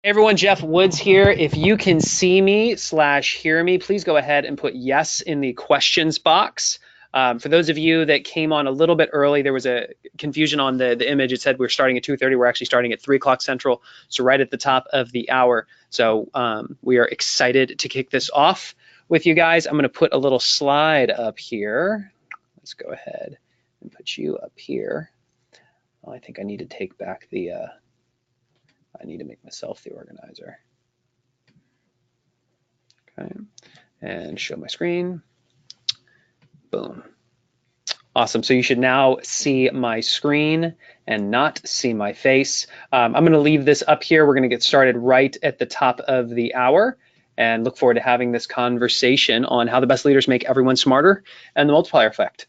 Everyone, Jeff Woods here. If you can see me slash hear me, please go ahead and put yes in the questions box. For those of you that came on a little bit early, there was a confusion on the image. It said we're starting at 2:30. We're actually starting at 3 o'clock Central, so right at the top of the hour. So we are excited to kick this off with you guys. I'm going to put a little slide up here. Let's go ahead and put you up here. Oh, I think I need to take back the I need to make myself the organizer. Okay, and show my screen. Boom. Awesome. So you should now see my screen and not see my face. I'm going to leave this up here. We're going to get started right at the top of the hour and look forward to having this conversation on how the best leaders make everyone smarter and the multiplier effect.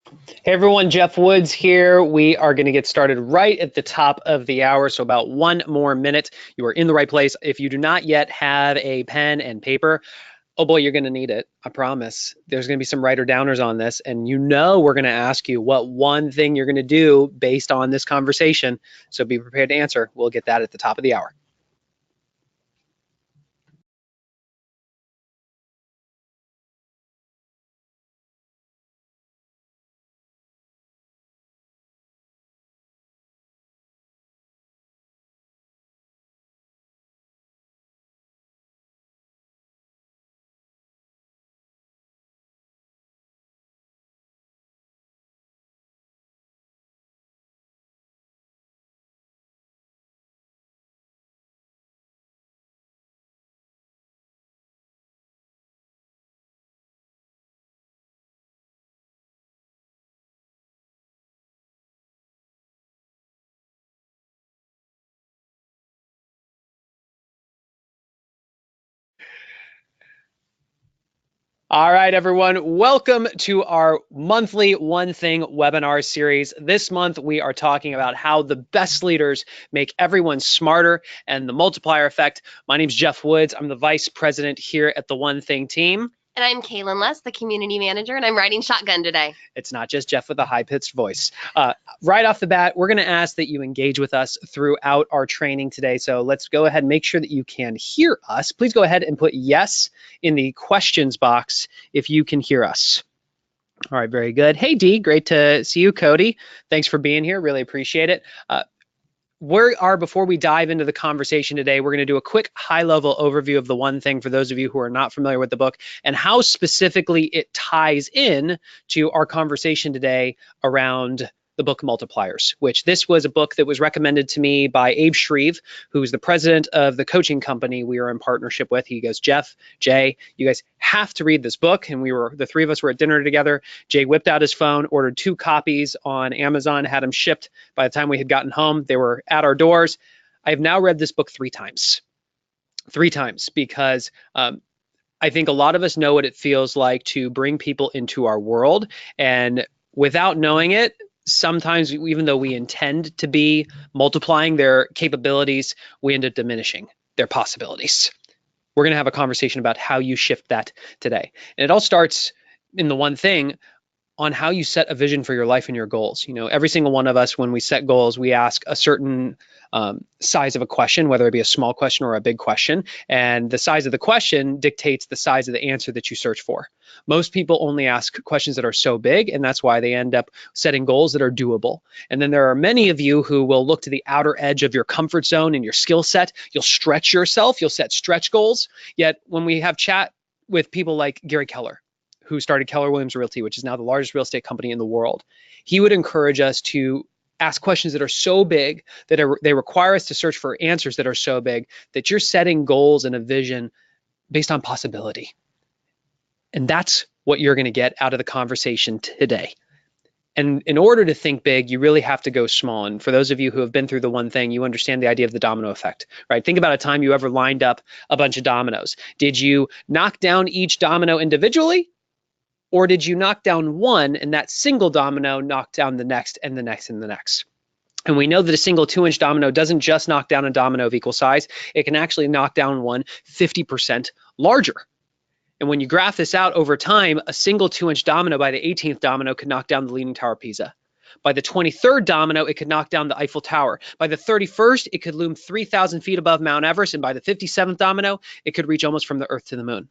Hey everyone, Jeff Woods here. We are going to get started right at the top of the hour, so about 1 more minute. You are in the right place. If you do not yet have a pen and paper, oh boy, you're going to need it. I promise. There's going to be some writer downers on this, and we're going to ask you what one thing you're going to do based on this conversation. So be prepared to answer. We'll get that at the top of the hour. All right, everyone, welcome to our monthly One Thing webinar series. This month, we are talking about how the best leaders make everyone smarter and the multiplier effect. My name is Jeff Woods. I'm the vice president here at the One Thing team. And I'm Kaylin Less, the community manager, and I'm riding shotgun today. It's not just Jeff with a high-pitched voice. Right off the bat, we're going to ask that you engage with us throughout our training today. So let's go ahead and make sure that you can hear us. Please go ahead and put yes in the questions box if you can hear us. All right, very good. Hey, Dee, great to see you. Cody, thanks for being here. Really appreciate it. Before we dive into the conversation today, we're going to do a quick high-level overview of the One Thing for those of you who are not familiar with the book and how specifically it ties in to our conversation today around the book Multipliers, which this was a book that was recommended to me by Abe Shreve, who's the president of the coaching company we are in partnership with. He goes, Jeff, Jay, you guys have to read this book. And the three of us were at dinner together. Jay whipped out his phone, ordered 2 copies on Amazon, had them shipped. By the time we had gotten home, they were at our doors. I have now read this book 3 times. 3 times because I think a lot of us know what it feels like to bring people into our world. And without knowing it, sometimes even though we intend to be multiplying their capabilities, we end up diminishing their possibilities. We're going to have a conversation about how you shift that today. And it all starts in the One Thing on how you set a vision for your life and your goals. You know, every single one of us, when we set goals, we ask a certain size of a question, whether it be a small question or a big question. And the size of the question dictates the size of the answer that you search for. Most people only ask questions that are so big, and that's why they end up setting goals that are doable. And then there are many of you who will look to the outer edge of your comfort zone and your skill set. You'll stretch yourself. You'll set stretch goals. Yet when we have chat with people like Gary Keller, who started Keller Williams Realty, which is now the largest real estate company in the world, he would encourage us to ask questions that are so big that they require us to search for answers that are so big that you're setting goals and a vision based on possibility. And that's what you're going to get out of the conversation today. And in order to think big, you really have to go small. And for those of you who have been through the One Thing, you understand the idea of the domino effect, right? Think about a time you ever lined up a bunch of dominoes. Did you knock down each domino individually? Or did you knock down one and that single domino knocked down the next and the next and the next? And we know that a single 2-inch domino doesn't just knock down a domino of equal size. It can actually knock down one 50% larger. And when you graph this out over time, a single 2-inch domino by the 18th domino could knock down the Leaning Tower of Pisa. By the 23rd domino, it could knock down the Eiffel Tower. By the 31st, it could loom 3,000 feet above Mount Everest. And by the 57th domino, it could reach almost from the Earth to the moon.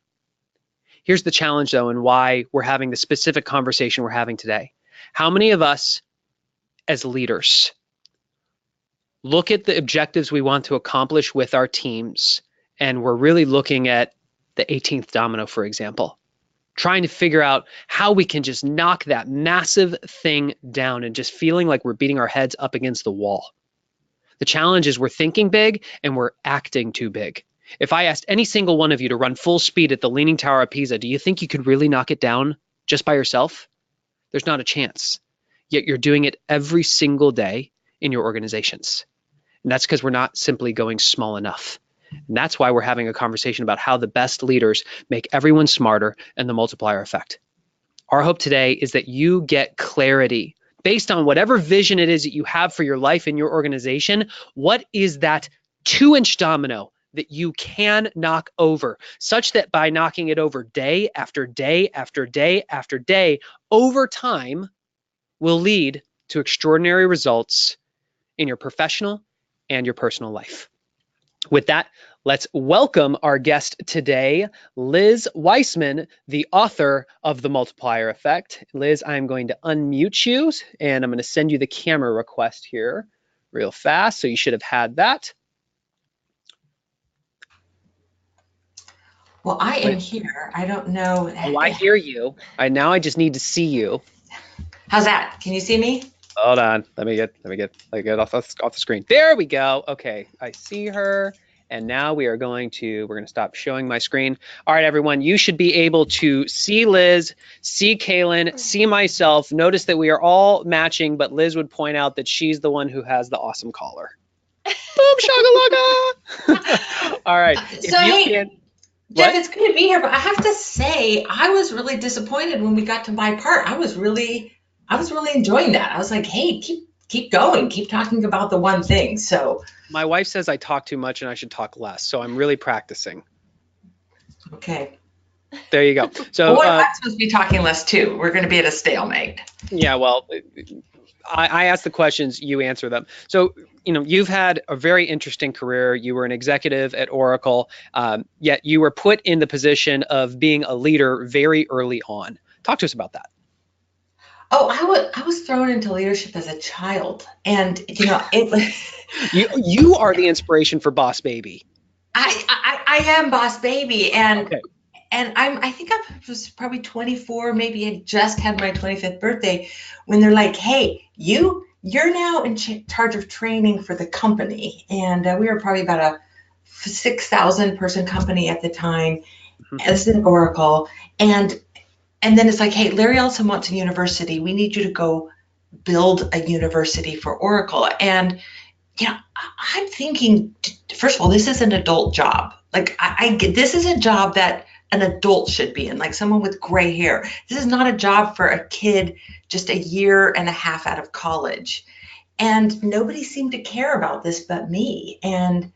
Here's the challenge, though, and why we're having the specific conversation we're having today. How many of us as leaders look at the objectives we want to accomplish with our teams, and we're really looking at the 18th domino, for example, trying to figure out how we can just knock that massive thing down and just feeling like we're beating our heads up against the wall. The challenge is we're thinking big and we're acting too big. If I asked any single one of you to run full speed at the Leaning Tower of Pisa, do you think you could really knock it down just by yourself? There's not a chance. Yet you're doing it every single day in your organizations. And that's because we're not simply going small enough. And that's why we're having a conversation about how the best leaders make everyone smarter and the multiplier effect. Our hope today is that you get clarity based on whatever vision it is that you have for your life and your organization. What is that 2-inch domino that you can knock over, such that by knocking it over day after day after day after day, over time will lead to extraordinary results in your professional and your personal life. With that, let's welcome our guest today, Liz Weissman, the author of The Multiplier Effect. Liz, I'm going to unmute you, and I'm going to send you the camera request here real fast, so you should have had that. Well, I am here. I don't know. Oh, I hear you. Now I just need to see you. How's that? Can you see me? Hold on. Let me get off the screen. There we go. Okay, I see her. And now we're going to stop showing my screen. All right, everyone, you should be able to see Liz, see Kaylin, see myself. Notice that we are all matching, but Liz would point out that she's the one who has the awesome collar. Boom, shakalaka. All right. So, hey, Jeff, it's good to be here, but I have to say, I was really disappointed when we got to my part. I was really enjoying that. I was like, hey, keep going, keep talking about the one thing. So my wife says I talk too much and I should talk less, so I'm really practicing. Okay. There you go. So well, I'm supposed to be talking less too. We're going to be at a stalemate. Yeah, well, I ask the questions, you answer them. So, you've had a very interesting career. You were an executive at Oracle, yet you were put in the position of being a leader very early on. Talk to us about that. Oh, I was thrown into leadership as a child, and it. You are the inspiration for Boss Baby. I am Boss Baby, and okay. And I think I was probably 24, maybe had just had my 25th birthday, when they're like, hey, you're now in charge of training for the company. And we were probably about a 6,000 person company at the time, as an Oracle. And then it's like, hey, Larry Ellison wants a university. We need you to go build a university for Oracle. And I'm thinking, first of all, this is an adult job. Like this is a job that an adult should be in, like someone with gray hair. This is not a job for a kid just a year and a half out of college. And nobody seemed to care about this but me. And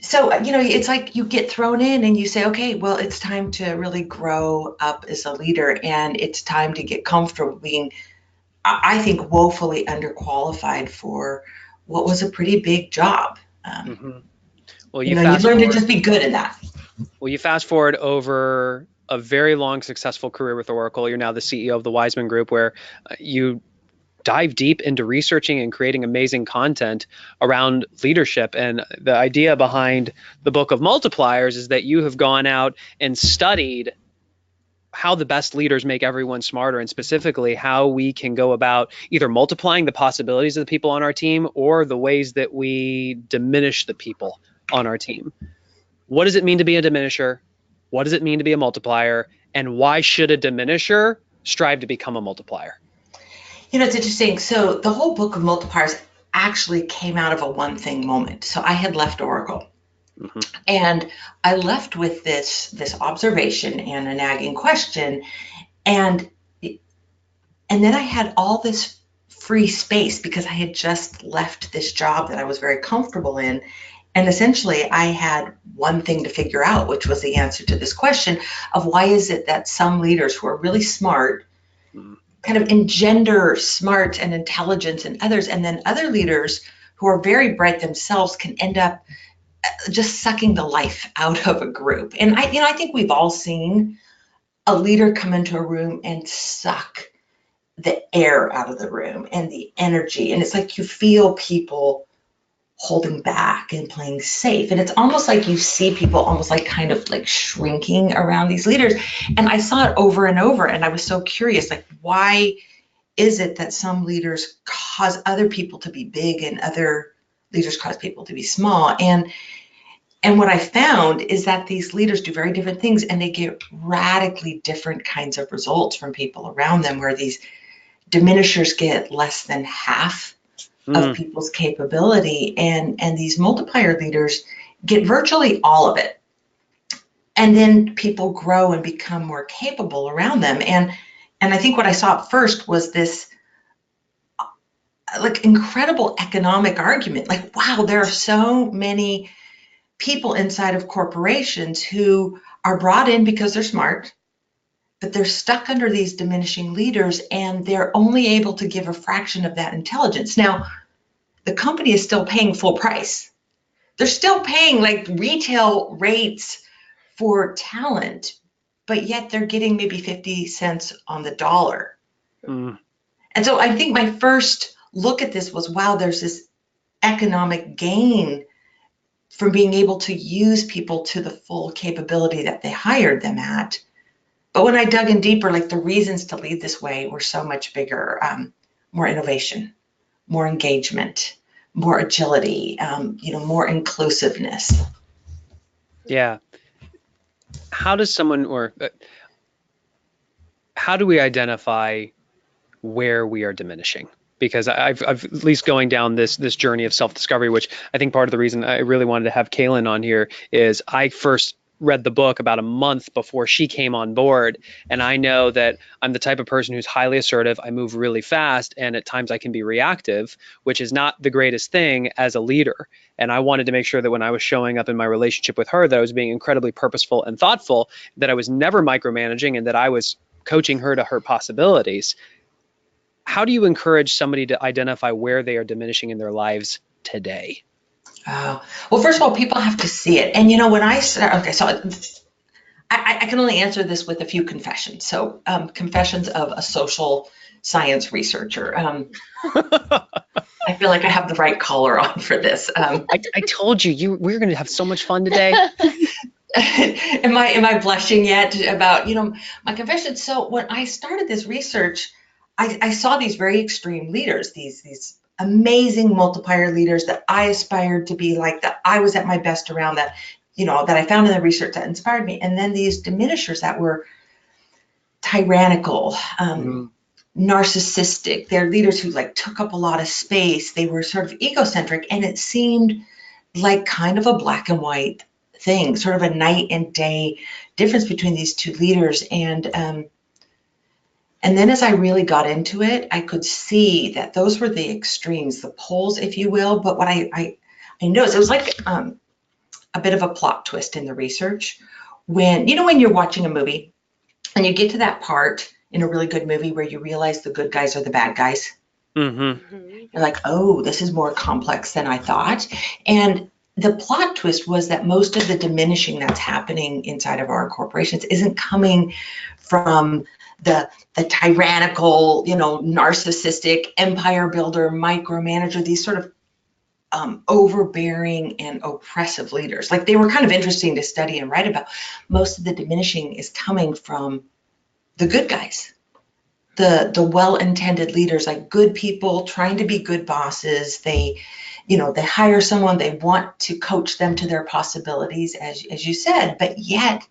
so, it's like you get thrown in and you say, okay, well, it's time to really grow up as a leader, and it's time to get comfortable being, I think, woefully underqualified for what was a pretty big job. Well, you learn to just be good in that. Well, you fast forward over a very long, successful career with Oracle. You're now the CEO of the Weissman Group, where you dive deep into researching and creating amazing content around leadership. And the idea behind the book of Multipliers is that you have gone out and studied how the best leaders make everyone smarter, and specifically how we can go about either multiplying the possibilities of the people on our team or the ways that we diminish the people on our team. What does it mean to be a diminisher? What does it mean to be a multiplier? And why should a diminisher strive to become a multiplier? It's interesting. So the whole book of Multipliers actually came out of a one thing moment. So I had left Oracle. And I left with this observation and a nagging question. And then I had all this free space because I had just left this job that I was very comfortable in. And essentially, I had one thing to figure out, which was the answer to this question of why is it that some leaders who are really smart kind of engender smart and intelligence in others, and then other leaders who are very bright themselves can end up just sucking the life out of a group. And I think we've all seen a leader come into a room and suck the air out of the room and the energy. And it's like you feel people holding back and playing safe. And it's almost like you see people almost like kind of like shrinking around these leaders. And I saw it over and over. And I was so curious, like, why is it that some leaders cause other people to be big and other leaders cause people to be small? And what I found is that these leaders do very different things, and they get radically different kinds of results from people around them, where these diminishers get less than half of people's capability, and these multiplier leaders get virtually all of it. And then people grow and become more capable around them. And I think what I saw at first was this like incredible economic argument. Like, wow, there are so many people inside of corporations who are brought in because they're smart, but they're stuck under these diminishing leaders, and they're only able to give a fraction of that intelligence. Now, the company is still paying full price. They're still paying like retail rates for talent, but yet they're getting maybe 50 cents on the dollar. Mm. And so I think my first look at this was, wow, there's this economic gain from being able to use people to the full capability that they hired them at. But when I dug in deeper, like the reasons to lead this way were so much bigger. More innovation, more engagement, more agility, more inclusiveness. Yeah. How does someone, or how do we identify where we are diminishing? Because I've at least going down this journey of self-discovery, which I think part of the reason I really wanted to have Kaylin on here is I first read the book about a month before she came on board. And I know that I'm the type of person who's highly assertive. I move really fast, and at times I can be reactive, which is not the greatest thing as a leader. And I wanted to make sure that when I was showing up in my relationship with her, that I was being incredibly purposeful and thoughtful, that I was never micromanaging, and that I was coaching her to her possibilities. How do you encourage somebody to identify where they are diminishing in their lives today? Well, first of all, people have to see it. And when I start, okay, so I can only answer this with a few confessions. So confessions of a social science researcher. I feel like I have the right collar on for this. I told you we're going to have so much fun today. Am I blushing yet about my confession? So when I started this research, I saw these very extreme leaders, these amazing multiplier leaders that I aspired to be like, that I was at my best around, that that I found in the research that inspired me. And then these diminishers that were tyrannical, narcissistic. They're leaders who like took up a lot of space. They were sort of egocentric, and it seemed like kind of a black and white thing, sort of a night and day difference between these two leaders. And then as I really got into it, I could see that those were the extremes, the poles, if you will. But what I noticed, it was like a bit of a plot twist in the research. When you're watching a movie and you get to that part in a really good movie where you realize the good guys are the bad guys. Mm-hmm. You're like, oh, this is more complex than I thought. And the plot twist was that most of the diminishing that's happening inside of our corporations isn't coming from the tyrannical, narcissistic empire builder, micromanager, these sort of overbearing and oppressive leaders. Like, they were kind of interesting to study and write about. Most of the diminishing is coming from the good guys, the well-intended leaders, like good people trying to be good bosses. They hire someone, they want to coach them to their possibilities, as you said, but yet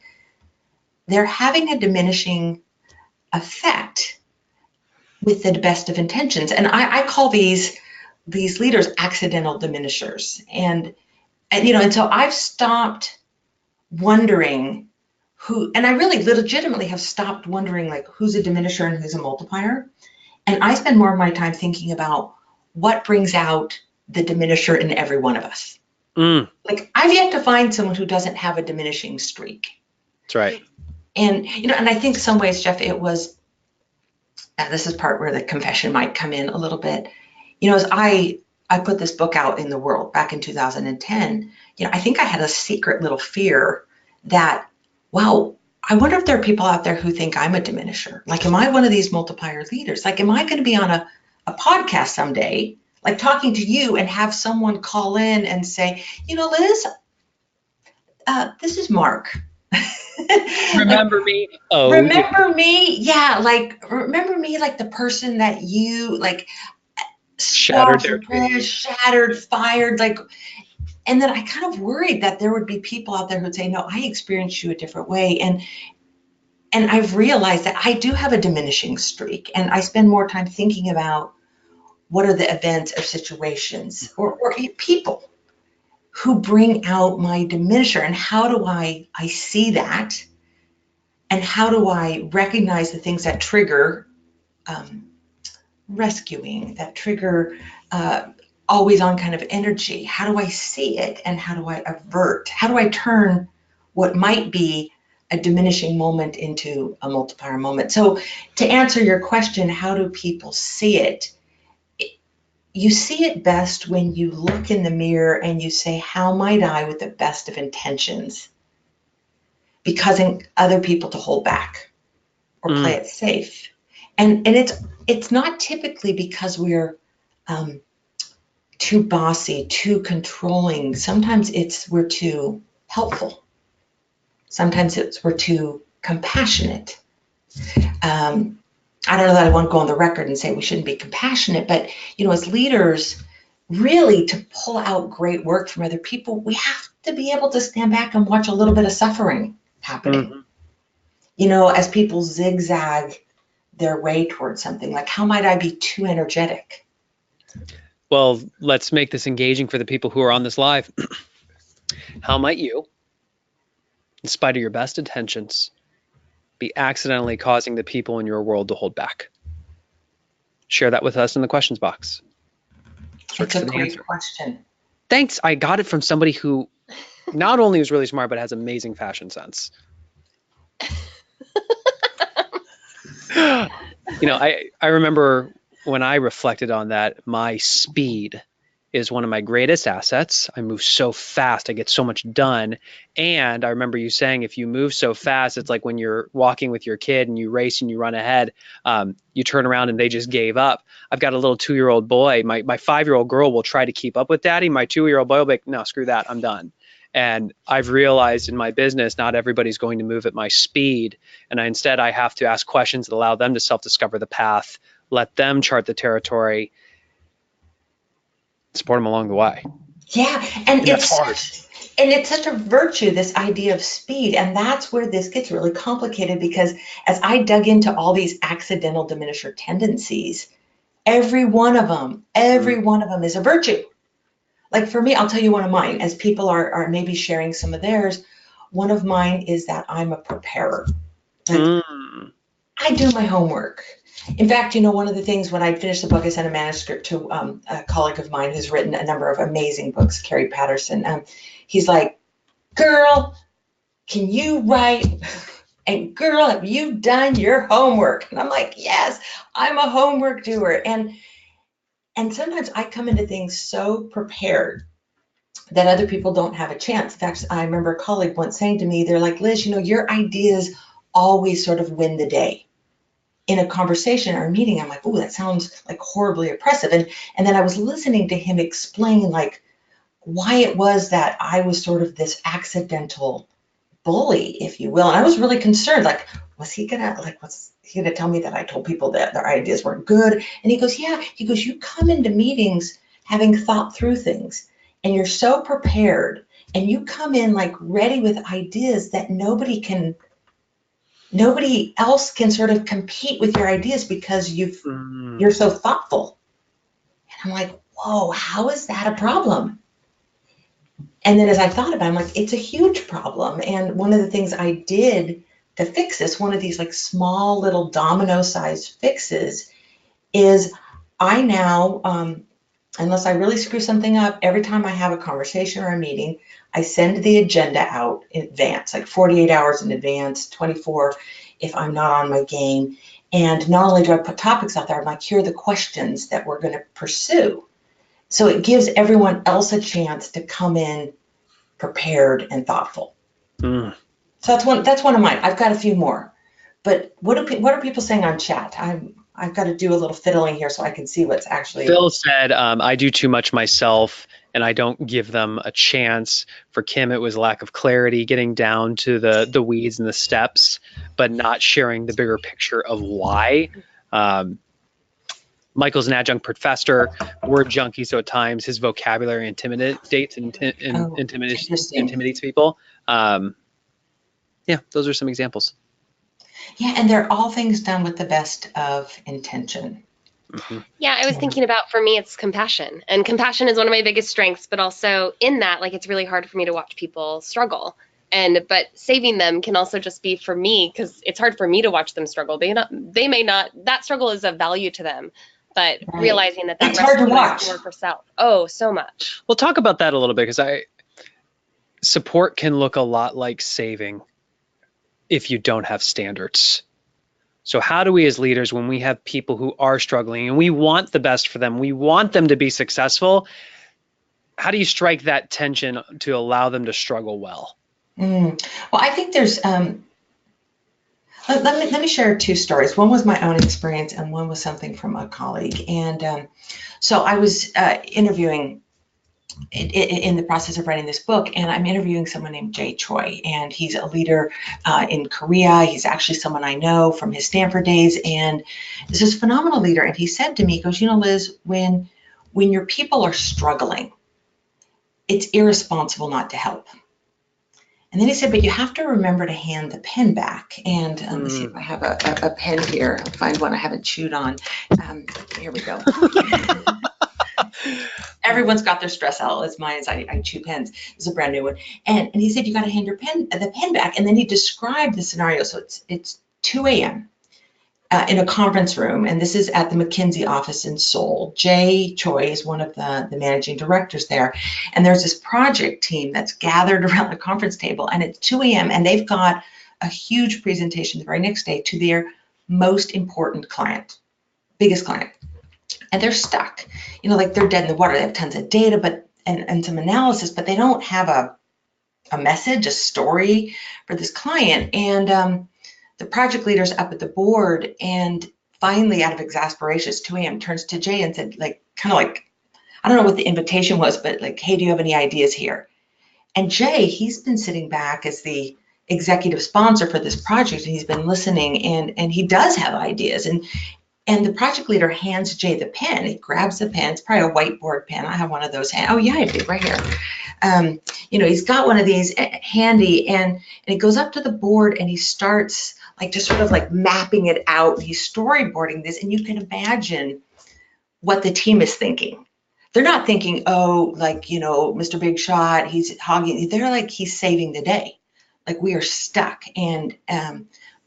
they're having a diminishing effect with the best of intentions. And I call these leaders accidental diminishers. And so I've stopped wondering who, and I really legitimately have stopped wondering like who's a diminisher and who's a multiplier. And I spend more of my time thinking about what brings out the diminisher in every one of us. Like, I've yet to find someone who doesn't have a diminishing streak. That's right. And, and I think some ways, Jeff, it was, this is part where the confession might come in a little bit. As I put this book out in the world back in 2010, I think I had a secret little fear that, wow, I wonder if there are people out there who think I'm a diminisher. Like, am I one of these multiplier leaders? Like, am I going to be on a podcast someday, like talking to you, and have someone call in and say, Liz, this is Mark. Remember me? Oh, remember me? Yeah, like, remember me, like the person that you like shattered, fired, like. And then I kind of worried that there would be people out there who'd say, no, I experienced you a different way. And I've realized that I do have a diminishing streak, and I spend more time thinking about what are the events or situations or people who bring out my diminisher. And how do I see that? And how do I recognize the things that trigger rescuing, that trigger always on kind of energy? How do I see it, and how do I avert? How do I turn what might be a diminishing moment into a multiplier moment? So to answer your question, how do people see it? You see it best when you look in the mirror and you say, how might I, with the best of intentions, be causing other people to hold back or play it safe? And it's not typically because we're too bossy, too controlling. Sometimes we're too helpful. Sometimes we're too compassionate. I don't know that I want to go on the record and say we shouldn't be compassionate, but as leaders, really to pull out great work from other people, we have to be able to stand back and watch a little bit of suffering happening. As people zigzag their way towards something, like, how might I be too energetic? Well, let's make this engaging for the people who are on this live. How might you, in spite of your best intentions, be accidentally causing the people in your world to hold back? Share that with us in the questions box. It's a great question. Thanks. I got it from somebody who not only is really smart, but has amazing fashion sense. I remember when I reflected on that, my speed is one of my greatest assets. I move so fast, I get so much done. And I remember you saying, if you move so fast, it's like when you're walking with your kid and you race and you run ahead, you turn around and they just gave up. I've got a little 2-year-old boy. My 5-year-old girl will try to keep up with daddy. My 2-year-old boy will be like, no, screw that, I'm done. And I've realized in my business, not everybody's going to move at my speed. And instead, I have to ask questions that allow them to self-discover the path, let them chart the territory, support them along the way. Yeah, and it's hard. And it's such a virtue, this idea of speed. And that's where this gets really complicated, because as I dug into all these accidental diminisher tendencies, every one of them is a virtue. Like for me, I'll tell you one of mine, as people are maybe sharing some of theirs. One of mine is that I'm a preparer. Like, I do my homework. In fact, one of the things when I finished the book, I sent a manuscript to a colleague of mine who's written a number of amazing books, Carrie Patterson. He's like, girl, can you write? And girl, have you done your homework? And I'm like, yes, I'm a homework doer. And sometimes I come into things so prepared that other people don't have a chance. In fact, I remember a colleague once saying to me, they're like, Liz, your ideas always sort of win the day. In a conversation or a meeting, I'm like, oh, that sounds like horribly oppressive. And then I was listening to him explain like why it was that I was sort of this accidental bully, if you will. And I was really concerned, like, was he gonna tell me that I told people that their ideas weren't good? And he goes, yeah. He goes, you come into meetings having thought through things, and you're so prepared, and you come in like ready with ideas that nobody else can sort of compete with your ideas because you're so thoughtful. And I'm like, whoa, how is that a problem? And then as I thought about it, I'm like, it's a huge problem. And one of the things I did to fix this, one of these like small little domino-sized fixes, is I now, unless I really screw something up, every time I have a conversation or a meeting, I send the agenda out in advance, like 48 hours in advance, 24 if I'm not on my game. And not only do I put topics out there, I'm like, here are the questions that we're going to pursue. So it gives everyone else a chance to come in prepared and thoughtful. So that's one of mine. I've got a few more. But what are people saying on chat? I've got to do a little fiddling here so I can see what's actually. Phil said, I do too much myself and I don't give them a chance. For Kim, it was lack of clarity, getting down to the weeds and the steps, but not sharing the bigger picture of why. Michael's an adjunct professor, word junkie, so at times his vocabulary intimidates people. Yeah, those are some examples. Yeah, and they're all things done with the best of intention. Yeah, I was thinking about, for me, it's compassion. And compassion is one of my biggest strengths, but also in that, like, it's really hard for me to watch people struggle. But saving them can also just be, for me, because it's hard for me to watch them struggle. They may not, that struggle is of value to them, but Right. realizing that It's hard to watch. is more for self. Oh, so much. We'll talk about that a little bit, because support can look a lot like saving if you don't have standards. So how do we as leaders, when we have people who are struggling and we want the best for them, we want them to be successful, how do you strike that tension to allow them to struggle well? Well, I think there's, let me share two stories. One was my own experience and one was something from a colleague. And so I was interviewing in the process of writing this book, and I'm interviewing someone named Jay Choi, and he's a leader in Korea. He's actually someone I know from his Stanford days, and this is a phenomenal leader. And he said to me, he goes, Liz, when your people are struggling, it's irresponsible not to help. And then he said, but you have to remember to hand the pen back. And let's see if I have a pen here. I'll find one I haven't chewed on. Here we go. Everyone's got their stress out. It's mine. I chew pens. It's a brand new one. And he said, you got to hand the pen back. And then he described the scenario. So it's 2 a.m. In a conference room. And this is at the McKinsey office in Seoul. Jay Choi is one of the managing directors there. And there's this project team that's gathered around the conference table. And it's 2 a.m. and they've got a huge presentation the very next day to their most important client, biggest client. And they're stuck, like they're dead in the water. They have tons of data, and some analysis, but they don't have a message, a story for this client. And the project leader's up at the board, and finally, out of exasperation, it's 2 a.m., turns to Jay and said, I don't know what the invitation was, but hey, do you have any ideas here? And Jay, he's been sitting back as the executive sponsor for this project, and he's been listening, and he does have ideas. And the project leader hands Jay the pen. He grabs the pen. It's probably a whiteboard pen. I have one of those. Oh, yeah, I do, right here. He's got one of these handy, and he goes up to the board, and he starts just sort of mapping it out. He's storyboarding this, and you can imagine what the team is thinking. They're not thinking, Mr. Big Shot, he's hogging. They're he's saving the day. We are stuck, and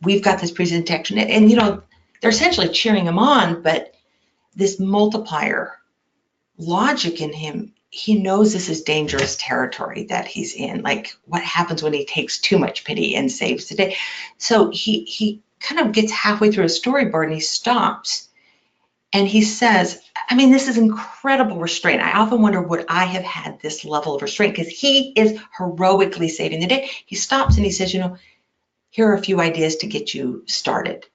we've got this presentation, and they're essentially cheering him on, but this multiplier logic in him, he knows this is dangerous territory that he's in. What happens when he takes too much pity and saves the day? So he kind of gets halfway through a storyboard and he stops and he says, this is incredible restraint. I often wonder, would I have had this level of restraint? Because he is heroically saving the day. He stops and he says, here are a few ideas to get you started.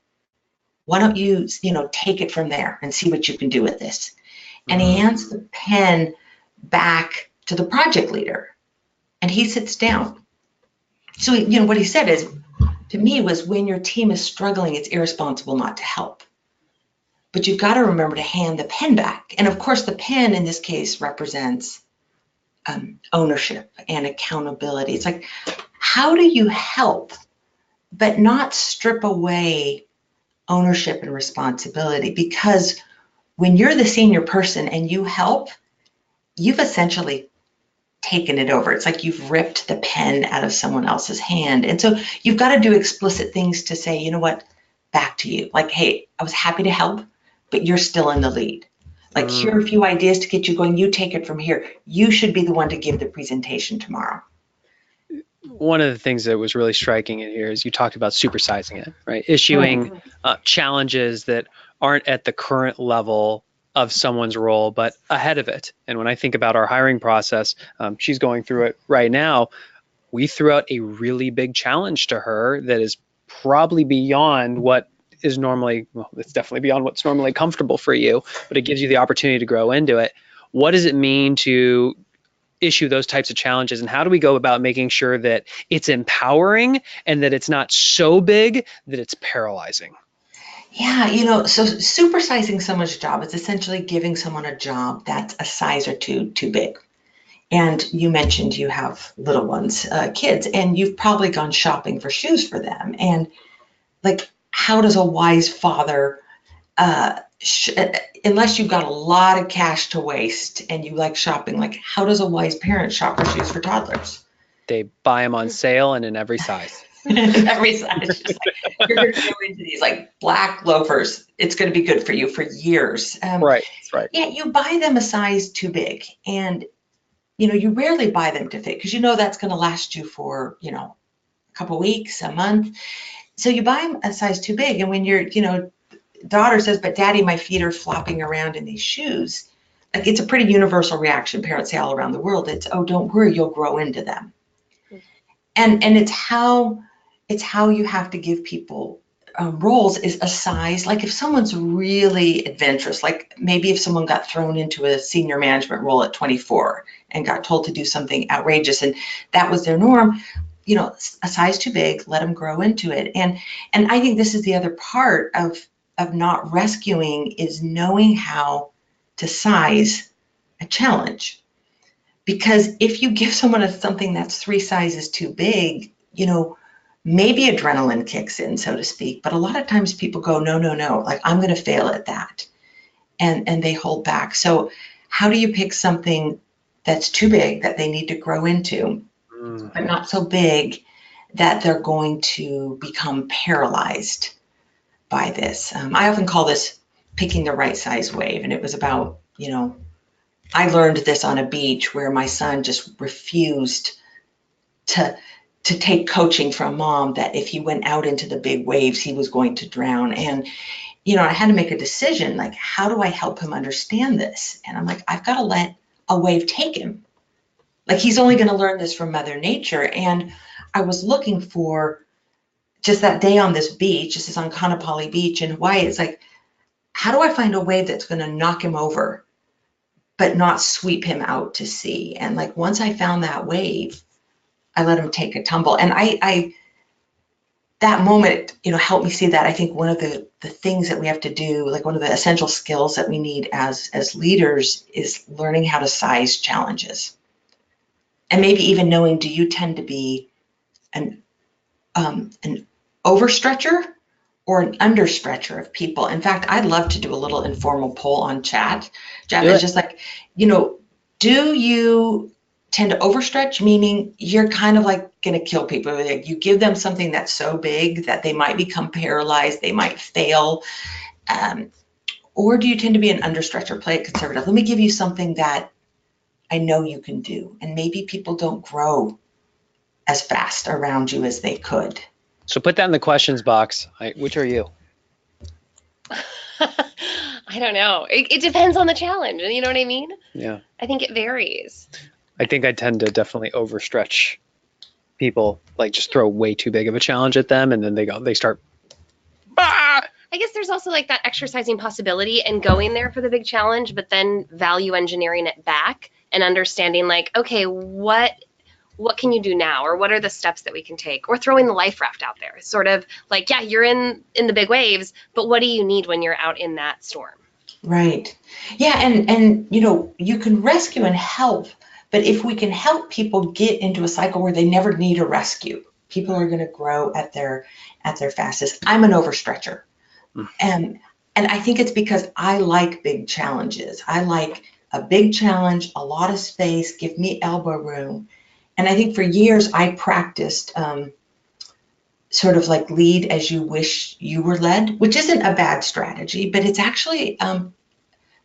Why don't you, take it from there and see what you can do with this? And he hands the pen back to the project leader, and he sits down. So, what he said is, to me, was when your team is struggling, it's irresponsible not to help. But you've got to remember to hand the pen back. And of course, the pen in this case represents ownership and accountability. It's how do you help, but not strip away ownership and responsibility? Because when you're the senior person and you help, you've essentially taken it over. It's you've ripped the pen out of someone else's hand. And so you've got to do explicit things to say, back to you. Hey, I was happy to help, but you're still in the lead. Here are a few ideas to get you going. You take it from here. You should be the one to give the presentation tomorrow. One of the things that was really striking in here is you talked about supersizing it, right? Issuing challenges that aren't at the current level of someone's role, but ahead of it. And when I think about our hiring process, she's going through it right now. We threw out a really big challenge to her that is probably beyond what is normally, it's definitely beyond what's normally comfortable for you, but it gives you the opportunity to grow into it. What does it mean to issue those types of challenges, and how do we go about making sure that it's empowering and that it's not so big that it's paralyzing? Yeah, so supersizing someone's job is essentially giving someone a job that's a size or two too big. And you mentioned you have little ones, kids, and you've probably gone shopping for shoes for them. And how does a wise father unless you've got a lot of cash to waste and you like shopping, like how does a wise parent shop for shoes for toddlers? They buy them on sale and in every size. Every size. Just like, you're going to go into these like black loafers. It's going to be good for you for years. Right. That's right. Yeah, you buy them a size too big, and you rarely buy them to fit because that's going to last you for a couple weeks, a month. So you buy them a size too big, and when your daughter says, "But Daddy, my feet are flopping around in these shoes," like it's a pretty universal reaction. Parents say all around the world, it's, "Oh, don't worry, you'll grow into them." And it's how you have to give people roles is a size. Like if someone's really adventurous, like maybe if someone got thrown into a senior management role at 24 and got told to do something outrageous and that was their norm, a size too big, let them grow into it. And I think this is the other part of not rescuing is knowing how to size a challenge. Because if you give someone something that's 3 sizes too big, maybe adrenaline kicks in, so to speak. But a lot of times people go, no, like I'm going to fail at that. And they hold back. So how do you pick something that's too big that they need to grow into, but not so big that they're going to become paralyzed by this? I often call this picking the right size wave. And it was about, I learned this on a beach where my son just refused to take coaching from mom that if he went out into the big waves, he was going to drown. And, I had to make a decision, like, how do I help him understand this? And I'm like, I've got to let a wave take him. Like, he's only going to learn this from Mother Nature. And I was looking for just that day on this beach, this is on Kaanapali Beach in Hawaii. It's like, how do I find a wave that's going to knock him over, but not sweep him out to sea? And like, once I found that wave, I let him take a tumble. And I that moment, helped me see that. I think one of the things that we have to do, like one of the essential skills that we need as leaders is learning how to size challenges. And maybe even knowing, do you tend to be an overstretcher or an understretcher of people? In fact, I'd love to do a little informal poll on chat. Jeff, it's just like, do you tend to overstretch, meaning you're kind of like going to kill people? Like you give them something that's so big that they might become paralyzed, they might fail. Or do you tend to be an understretcher, play it conservative? Let me give you something that I know you can do. And maybe people don't grow as fast around you as they could. So put that in the questions box. Which are you? I don't know. It depends on the challenge. You know what I mean? Yeah. I think it varies. I think I tend to definitely overstretch people, like just throw way too big of a challenge at them, and then they start. Ah! I guess there's also like that exercising possibility and going there for the big challenge, but then value engineering it back and understanding like, okay, what can you do now? Or what are the steps that we can take? Or throwing the life raft out there. Sort of like, yeah, you're in the big waves, but what do you need when you're out in that storm? Right. Yeah, and you can rescue and help. But if we can help people get into a cycle where they never need a rescue, people are going to grow at their fastest. I'm an overstretcher. And I think it's because I like big challenges. I like a big challenge, a lot of space, give me elbow room. And I think for years I practiced sort of like lead as you wish you were led, which isn't a bad strategy, but it's actually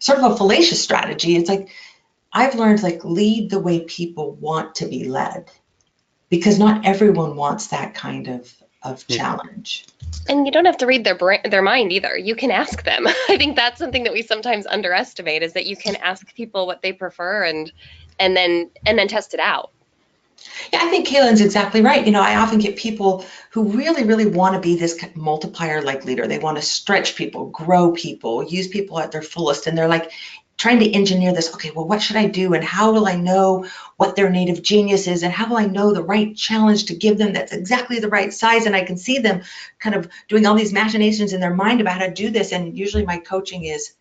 sort of a fallacious strategy. It's like, I've learned like lead the way people want to be led, because not everyone wants that kind of challenge. And you don't have to read their mind either. You can ask them. I think that's something that we sometimes underestimate, is that you can ask people what they prefer and then test it out. Yeah, I think Kaylin's exactly right. I often get people who really, really want to be this multiplier-like leader. They want to stretch people, grow people, use people at their fullest, and they're like trying to engineer this. Okay, well, what should I do, and how will I know what their native genius is, and how will I know the right challenge to give them that's exactly the right size? And I can see them kind of doing all these machinations in their mind about how to do this. And usually my coaching is,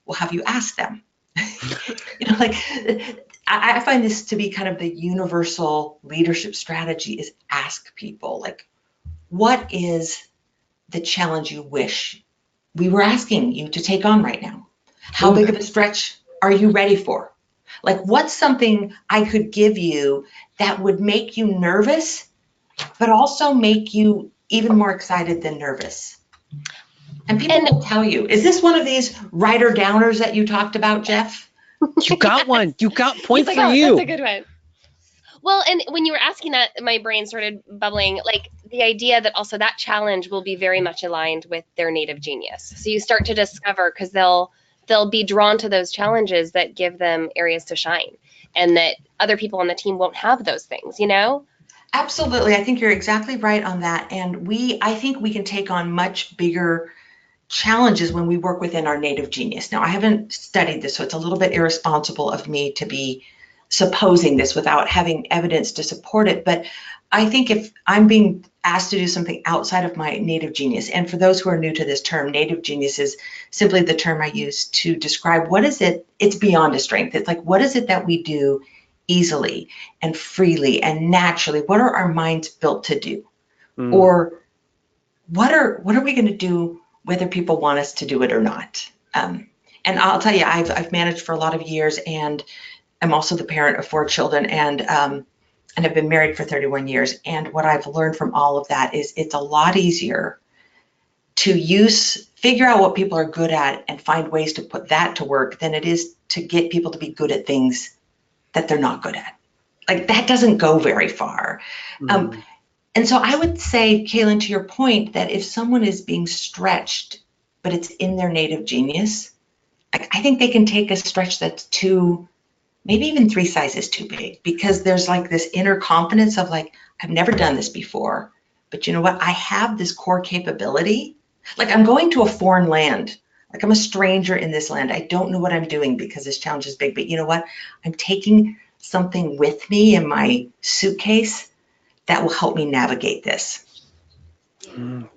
well, have you asked them? Like I find this to be kind of the universal leadership strategy, is ask people, like, what is the challenge you wish we were asking you to take on right now? How Ooh. big of a stretch are you ready for? Like, what's something I could give you that would make you nervous, but also make you even more excited than nervous? And people will tell you. Is this one of these writer downers that you talked about, Jeff? You got one. You got point He's for like, oh, you. that's a good one. Well, and when you were asking that, my brain started bubbling, like the idea that also that challenge will be very much aligned with their native genius. So you start to discover, because they'll be drawn to those challenges that give them areas to shine, and that other people on the team won't have those things, you know? Absolutely. I think you're exactly right on that. And I think we can take on much bigger challenges when we work within our native genius. Now, I haven't studied this, so it's a little bit irresponsible of me to be supposing this without having evidence to support it. But I think if I'm being asked to do something outside of my native genius, and for those who are new to this term, native genius is simply the term I use to describe what is it, it's beyond a strength. It's like, what is it that we do easily and freely and naturally? What are our minds built to do? Or what are we going to do whether people want us to do it or not? And I'll tell you, I've managed for a lot of years, and I'm also the parent of 4 children, and have been married for 31 years. And what I've learned from all of that is it's a lot easier to figure out what people are good at and find ways to put that to work than it is to get people to be good at things that they're not good at. Like, that doesn't go very far. And so I would say, Kaylin, to your point, that if someone is being stretched, but it's in their native genius, I think they can take a stretch that's maybe even 3 sizes too big, because there's like this inner confidence of like, I've never done this before, but you know what? I have this core capability. Like, I'm going to a foreign land. Like, I'm a stranger in this land. I don't know what I'm doing because this challenge is big, but you know what? I'm taking something with me in my suitcase that will help me navigate this.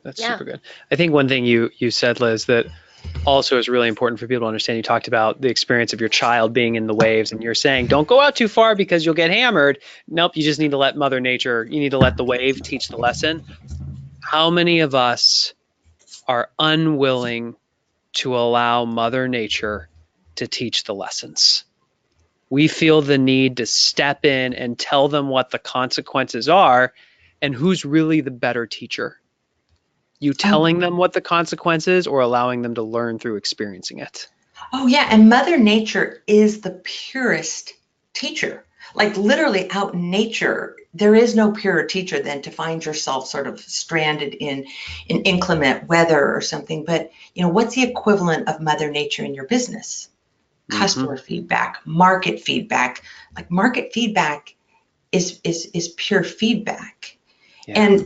That's super good. I think one thing you said, Liz, that also is really important for people to understand. You talked about the experience of your child being in the waves, and you're saying, don't go out too far because you'll get hammered. Nope, you just need to let Mother Nature, you need to let the wave teach the lesson. How many of us are unwilling to allow Mother Nature to teach the lessons? We feel the need to step in and tell them what the consequences are, and who's really the better teacher? You telling them what the consequence is, or allowing them to learn through experiencing it? Oh, yeah. And Mother Nature is the purest teacher. Like, literally out in nature, there is no purer teacher than to find yourself sort of stranded in inclement weather or something. But, you know, what's the equivalent of Mother Nature in your business? Customer feedback, market feedback. Like, market feedback is pure feedback. Yeah.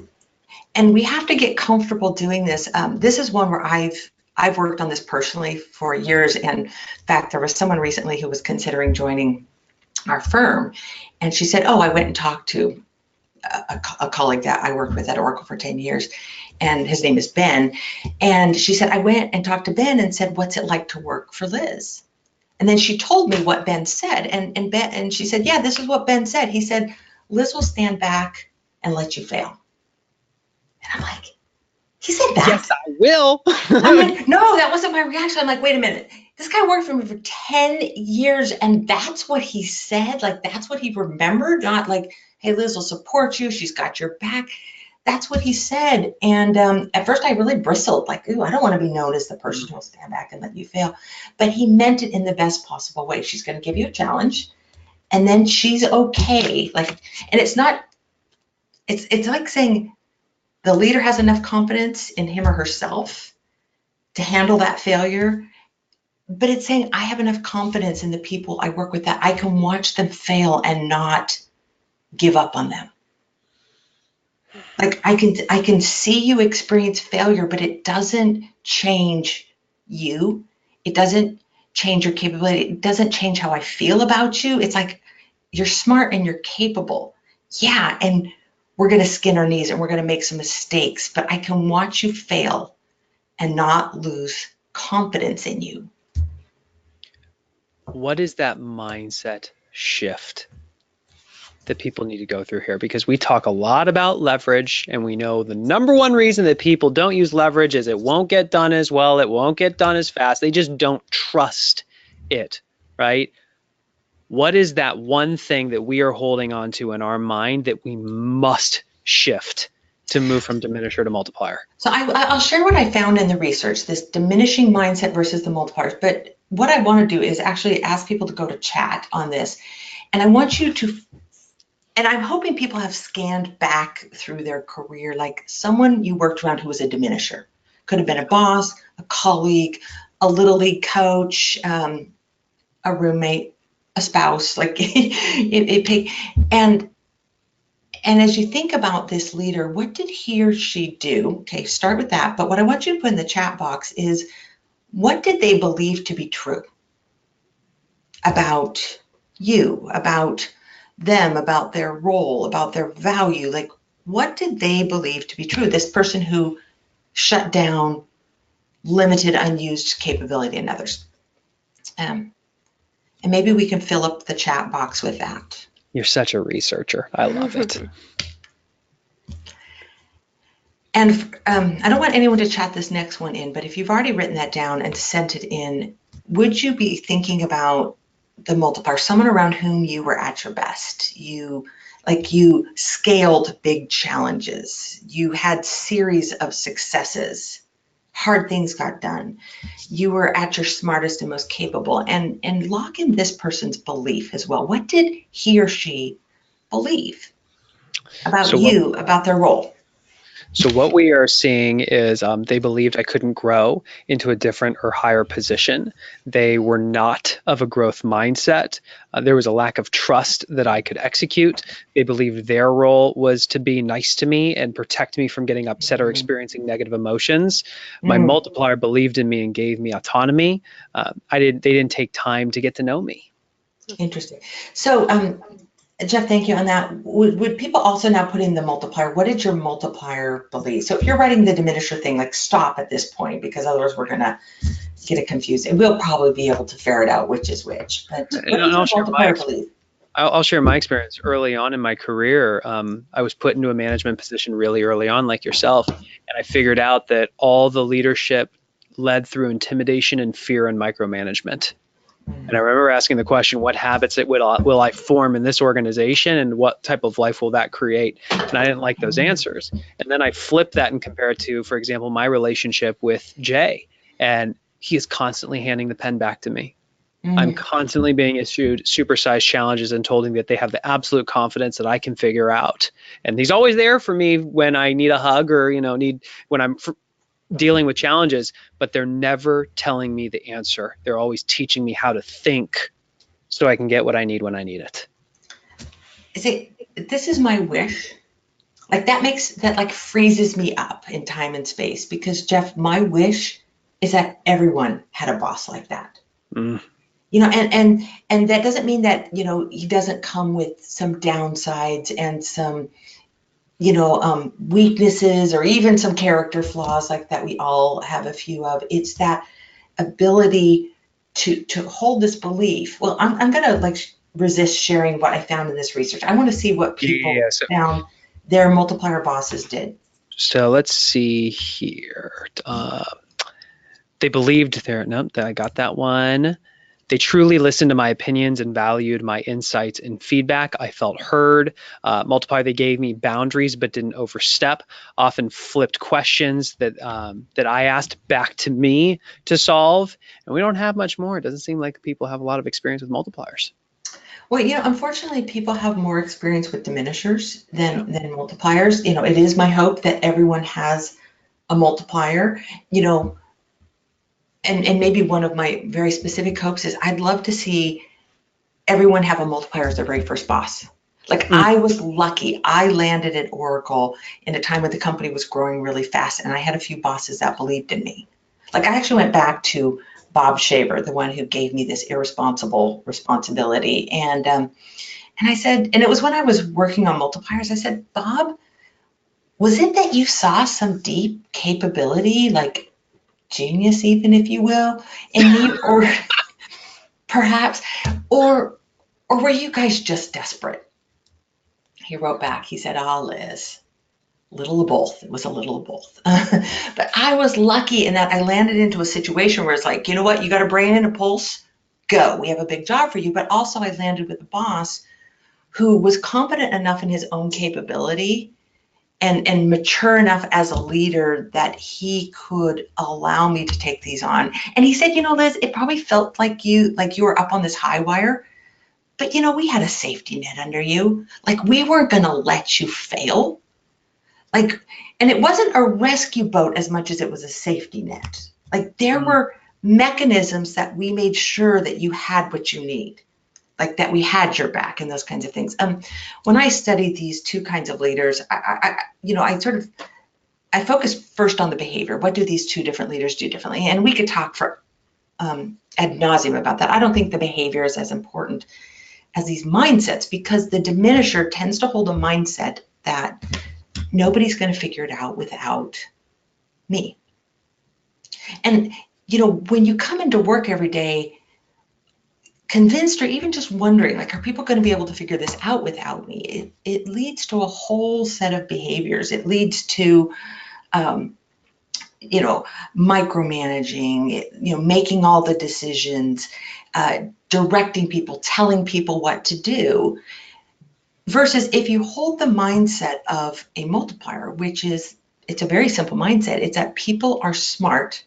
And we have to get comfortable doing this. This is one where I've worked on this personally for years. And in fact, there was someone recently who was considering joining our firm, and she said, "Oh, I went and talked to a colleague that I worked with at Oracle for 10 years, and his name is Ben." And she said, "I went and talked to Ben and said, what's it like to work for Liz?" And then she told me what Ben said, and she said, "Yeah, this is what Ben said. He said, Liz will stand back and let you fail." And I'm like, he said that? Yes, I will. I'm like, no, that wasn't my reaction. I'm like, wait a minute. This guy worked for me for 10 years, and that's what he said? Like, that's what he remembered? Not like, hey, Liz will support you. She's got your back. That's what he said. And at first I really bristled, like, ooh, I don't want to be known as the person who will stand back and let you fail. But he meant it in the best possible way. She's going to give you a challenge, and then she's okay. Like, and it's like saying, the leader has enough confidence in him or herself to handle that failure, but it's saying, I have enough confidence in the people I work with that I can watch them fail and not give up on them. Like, I can see you experience failure, but it doesn't change you. It doesn't change your capability. It doesn't change how I feel about you. It's like, you're smart and you're capable. Yeah, and we're going to skin our knees and we're going to make some mistakes, but I can watch you fail and not lose confidence in you. What is that mindset shift that people need to go through here? Because we talk a lot about leverage, and we know the number one reason that people don't use leverage is it won't get done as well, it won't get done as fast. They just don't trust it, right? What is that one thing that we are holding on to in our mind that we must shift to move from diminisher to multiplier? So I'll share what I found in the research, this diminishing mindset versus the multipliers. But what I want to do is actually ask people to go to chat on this. And I want you to, and I'm hoping people have scanned back through their career, like someone you worked around who was a diminisher. Could have been a boss, a colleague, a little league coach, a roommate, a spouse, like and as you think about this leader, what did he or she do? Okay, start with that. But what I want you to put in the chat box is, what did they believe to be true about you, about them, about their role, about their value? Like, what did they believe to be true? This person who shut down limited unused capability in others. And maybe we can fill up the chat box with that. You're such a researcher. I love it. And I don't want anyone to chat this next one in, but if you've already written that down and sent it in, would you be thinking about the multiplier, someone around whom you were at your best? You scaled big challenges. You had series of successes. Hard things got done. You were at your smartest and most capable, and lock in this person's belief as well. What did he or she believe about you, about their role? So what we are seeing is they believed I couldn't grow into a different or higher position. They were not of a growth mindset. There was a lack of trust that I could execute. They believed their role was to be nice to me and protect me from getting upset or experiencing negative emotions. My multiplier believed in me and gave me autonomy. They didn't take time to get to know me. Interesting. So, Jeff, thank you on that. Would people also now put in the multiplier? What did your multiplier believe? So if you're writing the diminisher thing, like stop at this point, because otherwise we're going to get it confused. And we'll probably be able to ferret out which is which. But what did your multiplier believe? I'll share my experience early on in my career. I was put into a management position really early on, like yourself, and I figured out that all the leadership led through intimidation and fear and micromanagement. And I remember asking the question, what habits will I form in this organization, and what type of life will that create? And I didn't like those answers. And then I flipped that and compare it to, for example, my relationship with Jay. And he is constantly handing the pen back to me. I'm constantly being issued supersized challenges and told that they have the absolute confidence that I can figure out. And he's always there for me when I need a hug or, when I'm dealing with challenges, but they're never telling me the answer. They're always teaching me how to think so I can get what I need when I need it. This is my wish. Like that freezes me up in time and space, because Jeff, my wish is that everyone had a boss like that. And that doesn't mean that, he doesn't come with some downsides and some weaknesses or even some character flaws like that. We all have a few of. It's that ability to hold this belief. Well, I'm going to resist sharing what I found in this research. I want to see what people found their multiplier bosses did. So let's see here. They believed I got that one. They truly listened to my opinions and valued my insights and feedback. I felt heard. Multiplier, they gave me boundaries but didn't overstep. Often flipped questions that I asked back to me to solve. And we don't have much more. It doesn't seem like people have a lot of experience with multipliers. Well, unfortunately, people have more experience with diminishers than multipliers. It is my hope that everyone has a multiplier. And maybe one of my very specific hopes is I'd love to see everyone have a multiplier as their very first boss. I was lucky. I landed at Oracle in a time when the company was growing really fast, and I had a few bosses that believed in me. I actually went back to Bob Shaver, the one who gave me this irresponsible responsibility. And I said, and it was when I was working on multipliers, I said, Bob, was it that you saw some deep capability, genius even, if you will, in me, or perhaps, or were you guys just desperate? He wrote back, he said, Liz, little of both. It was a little of both. But I was lucky in that I landed into a situation where it's like, you know what, you got a brain and a pulse, go. We have a big job for you. But also I landed with a boss who was confident enough in his own capability and mature enough as a leader that he could allow me to take these on. And he said, Liz, it probably felt like you were up on this high wire, but we had a safety net under you. Like, we weren't going to let you fail. And it wasn't a rescue boat as much as it was a safety net. Like, there were mechanisms that we made sure that you had what you need, like that we had your back and those kinds of things. When I studied these two kinds of leaders, I focused first on the behavior. What do these two different leaders do differently? And we could talk for ad nauseum about that. I don't think the behavior is as important as these mindsets, because the diminisher tends to hold a mindset that nobody's going to figure it out without me. And, when you come into work every day convinced or even just wondering, like, are people going to be able to figure this out without me? It leads to a whole set of behaviors. It leads to, micromanaging, making all the decisions, directing people, telling people what to do. Versus if you hold the mindset of a multiplier, which is, it's a very simple mindset. It's that people are smart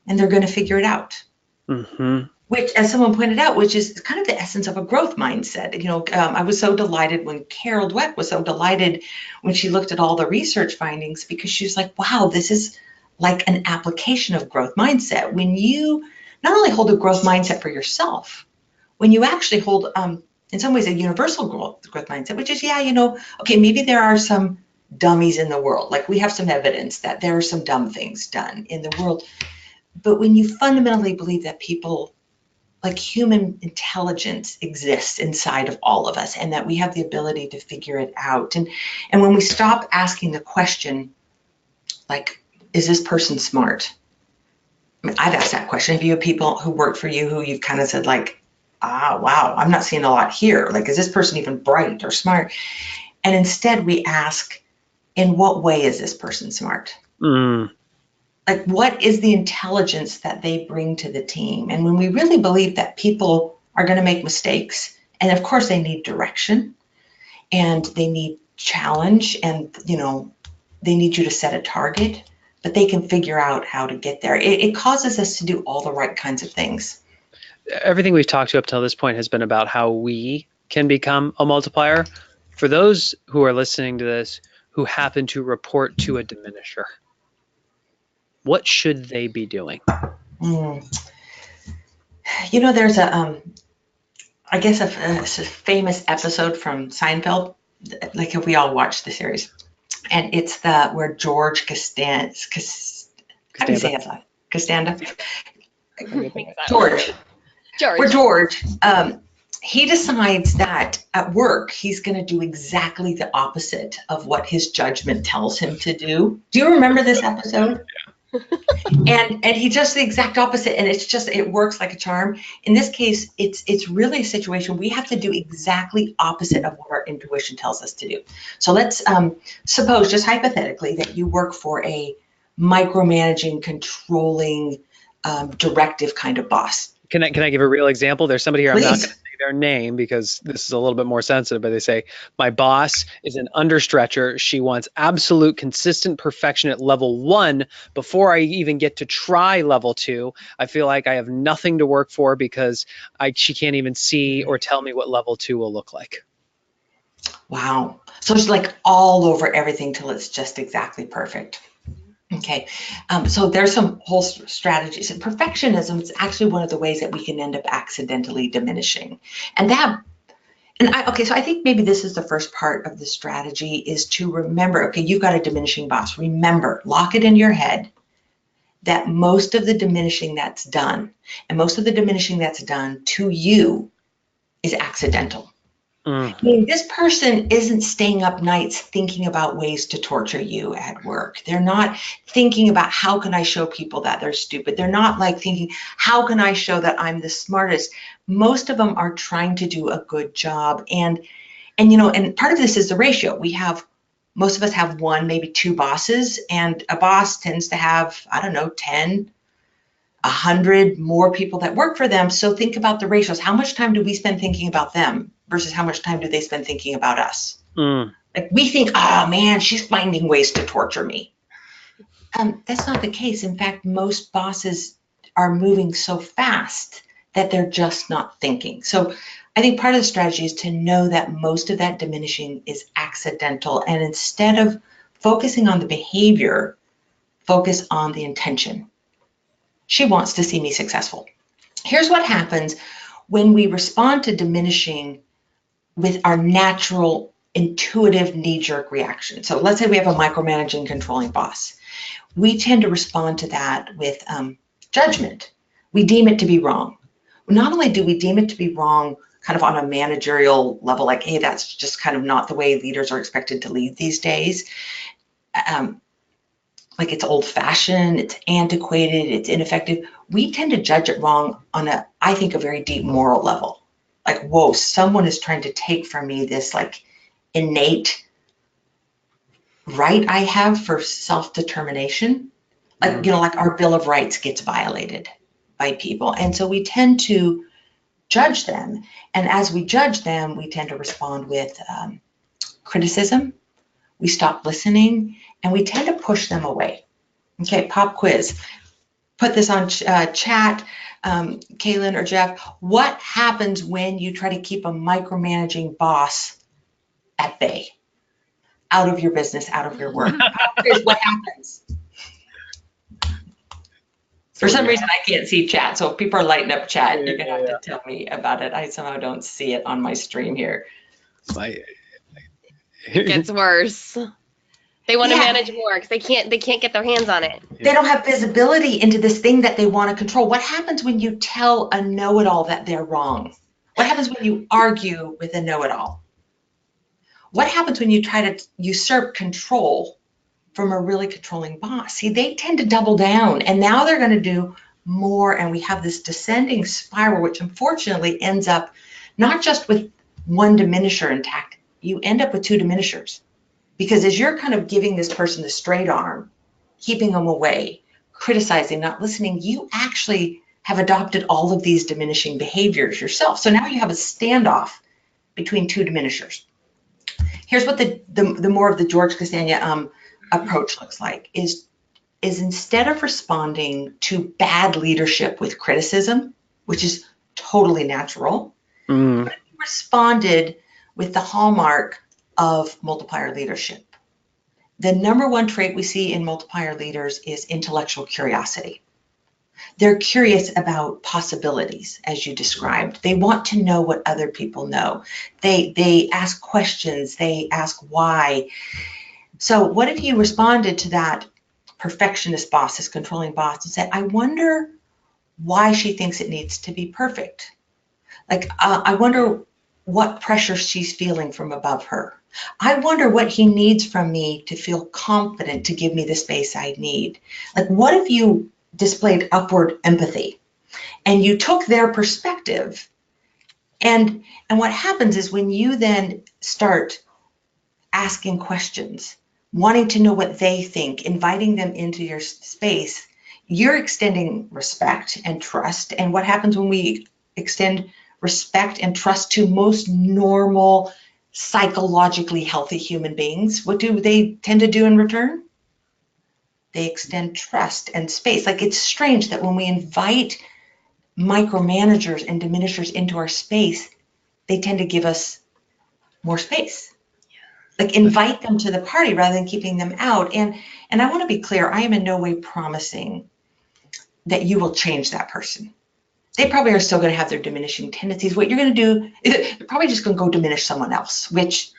and they're going to figure it out. Mm-hmm. Which, as someone pointed out, which is kind of the essence of a growth mindset. I was so delighted when Carol Dweck was so delighted when she looked at all the research findings, because she was like, wow, this is like an application of growth mindset. When you not only hold a growth mindset for yourself, when you actually hold, in some ways, a universal growth mindset, which is, okay, maybe there are some dummies in the world. Like, we have some evidence that there are some dumb things done in the world. But when you fundamentally believe that people, like, human intelligence exists inside of all of us, and that we have the ability to figure it out. And when we stop asking the question, like, is this person smart? I mean, I've asked that question. Have you had people who work for you who you've kind of said, like, wow, I'm not seeing a lot here. Like, is this person even bright or smart? And instead we ask, in what way is this person smart? Like, what is the intelligence that they bring to the team? And when we really believe that people are going to make mistakes, and of course they need direction and they need challenge, and, they need you to set a target, but they can figure out how to get there. It causes us to do all the right kinds of things. Everything we've talked to up till this point has been about how we can become a multiplier. For those who are listening to this who happen to report to a diminisher, what should they be doing? There's a famous episode from Seinfeld, like, if we all watch the series, and it's where George Costanza. How do you say it? Costanza? George. Where George, he decides that at work he's going to do exactly the opposite of what his judgment tells him to do. Do you remember this episode? And he does the exact opposite, and it works like a charm. In this case, it's really a situation we have to do exactly opposite of what our intuition tells us to do. So let's suppose, just hypothetically, that you work for a micromanaging, controlling, directive kind of boss. Can I give a real example? There's somebody here, Please. I'm not going to say their name because this is a little bit more sensitive, but they say, my boss is an understretcher. She wants absolute consistent perfection at level 1 before I even get to try level 2. I feel like I have nothing to work for because she can't even see or tell me what level 2 will look like. Wow. So it's like all over everything till it's just exactly perfect. Okay, so there's some whole strategies, and perfectionism is actually one of the ways that we can end up accidentally diminishing. So I think maybe this is the first part of the strategy, is to remember, okay, you've got a diminishing boss. Remember, lock it in your head that most of the diminishing that's done, and most of the diminishing that's done to you, is accidental. I mean, this person isn't staying up nights thinking about ways to torture you at work. They're not thinking about, how can I show people that they're stupid? They're not like thinking, how can I show that I'm the smartest? Most of them are trying to do a good job. And And, and part of this is the ratio. Most of us have one, maybe two bosses, and a boss tends to have, I don't know, 10, 100 more people that work for them. So think about the ratios. How much time do we spend thinking about them versus how much time do they spend thinking about us? Like we think, oh man, she's finding ways to torture me. That's not the case. In fact, most bosses are moving so fast that they're just not thinking. So I think part of the strategy is to know that most of that diminishing is accidental. And instead of focusing on the behavior, focus on the intention. She wants to see me successful. Here's what happens when we respond to diminishing with our natural, intuitive, knee-jerk reaction. So let's say we have a micromanaging, controlling boss. We tend to respond to that with judgment. We deem it to be wrong. Not only do we deem it to be wrong kind of on a managerial level, like, hey, that's just kind of not the way leaders are expected to lead these days. Like it's old-fashioned, it's antiquated, it's ineffective. We tend to judge it wrong on I think, a very deep moral level. Like, whoa, someone is trying to take from me this like innate right I have for self-determination. Like, like our Bill of Rights gets violated by people. And so we tend to judge them. And as we judge them, we tend to respond with criticism. We stop listening, and we tend to push them away. Okay, pop quiz. Put this on chat, Kaylin or Jeff. What happens when you try to keep a micromanaging boss at bay? Out of your business, out of your work. Pop quiz, what happens? For some reason, I can't see chat. So if people are lighting up chat, you're going to have to tell me about it. I somehow don't see it on my stream here. It gets worse. They want to manage more because they can't get their hands on it. They don't have visibility into this thing that they want to control. What happens when you tell a know-it-all that they're wrong? What happens when you argue with a know-it-all? What happens when you try to usurp control from a really controlling boss? See, they tend to double down, and now they're going to do more, and we have this descending spiral, which unfortunately ends up not just with one diminisher intact, you end up with two diminishers. Because as you're kind of giving this person the straight arm, keeping them away, criticizing, not listening, you actually have adopted all of these diminishing behaviors yourself. So now you have a standoff between two diminishers. Here's what the more of the George Castagna approach looks like, is instead of responding to bad leadership with criticism, which is totally natural, but you responded with the hallmark of multiplier leadership. The number one trait we see in multiplier leaders is intellectual curiosity. They're curious about possibilities, as you described. They want to know what other people know. They ask questions. They ask why. So what if you responded to that perfectionist boss, this controlling boss, and said, I wonder why she thinks it needs to be perfect. Like, I wonder what pressure she's feeling from above her. I wonder what he needs from me to feel confident to give me the space I need. Like, what if you displayed upward empathy and you took their perspective? And what happens is when you then start asking questions, wanting to know what they think, inviting them into your space, you're extending respect and trust. And what happens when we extend respect and trust to most normal, psychologically healthy human beings? What do they tend to do in return? They extend trust and space. Like, it's strange that when we invite micromanagers and diminishers into our space, they tend to give us more space. Like, invite them to the party rather than keeping them out. And I want to be clear, I am in no way promising that you will change that person. They probably are still going to have their diminishing tendencies. What you're going to do is you're probably just going to go diminish someone else, which,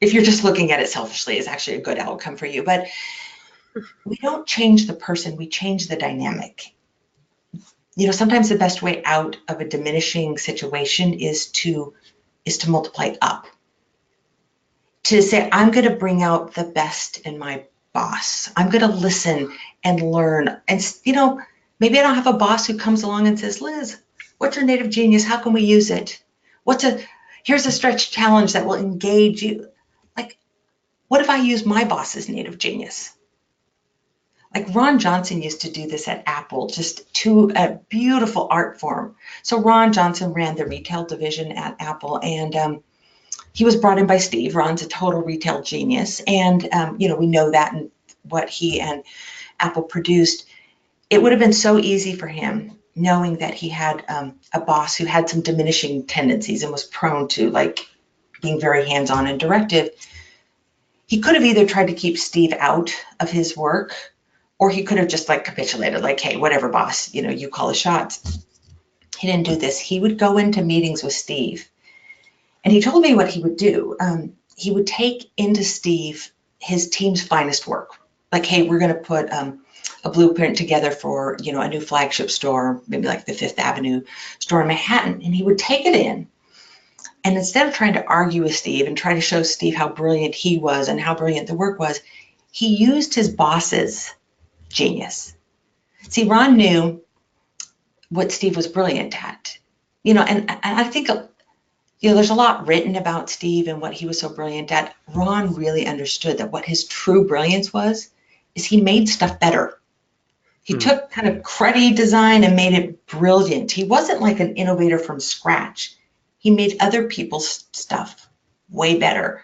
if you're just looking at it selfishly, is actually a good outcome for you. But we don't change the person, we change the dynamic. Sometimes the best way out of a diminishing situation is to multiply up. To say, I'm going to bring out the best in my boss. I'm going to listen and learn. And, maybe I don't have a boss who comes along and says, Liz, what's your native genius? How can we use it? Here's a stretch challenge that will engage you. Like, what if I use my boss's native genius? Like Ron Johnson used to do this at Apple, just to a beautiful art form. So Ron Johnson ran the retail division at Apple, and he was brought in by Steve. Ron's a total retail genius, and we know that and what he and Apple produced. It would have been so easy for him, knowing that he had a boss who had some diminishing tendencies and was prone to like being very hands-on and directive. He could have either tried to keep Steve out of his work, or he could have just like capitulated, like, hey, whatever, boss, you call the shots. He didn't do this. He would go into meetings with Steve, and he told me what he would do. He would take into Steve his team's finest work. Like, hey, we're going to put a blueprint together for, a new flagship store, maybe like the Fifth Avenue store in Manhattan. And he would take it in. And instead of trying to argue with Steve and try to show Steve how brilliant he was and how brilliant the work was, he used his boss's genius. See, Ron knew what Steve was brilliant at, and I think, there's a lot written about Steve and what he was so brilliant at. Ron really understood that what his true brilliance was is he made stuff better. He took kind of cruddy design and made it brilliant. He wasn't like an innovator from scratch. He made other people's stuff way better.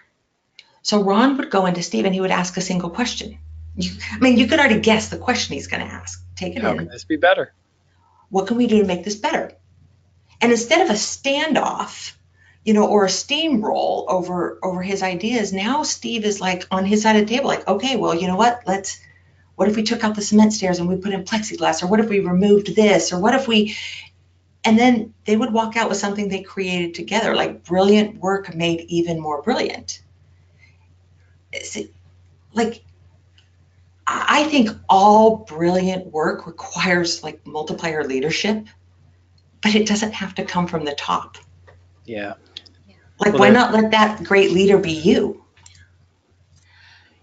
So Ron would go into Steve and he would ask a single question. You could already guess the question he's going to ask. Take it in. How can this be better? What can we do to make this better? And instead of a standoff, or a steamroll over his ideas, now Steve is like on his side of the table, like, okay, well, you know what? What if we took out the cement stairs and we put in plexiglass? Or what if we removed this? Or what if we, and then they would walk out with something they created together, like brilliant work made even more brilliant. Like, I think all brilliant work requires like multiplier leadership, but it doesn't have to come from the top. Yeah. Like, why not let that great leader be you?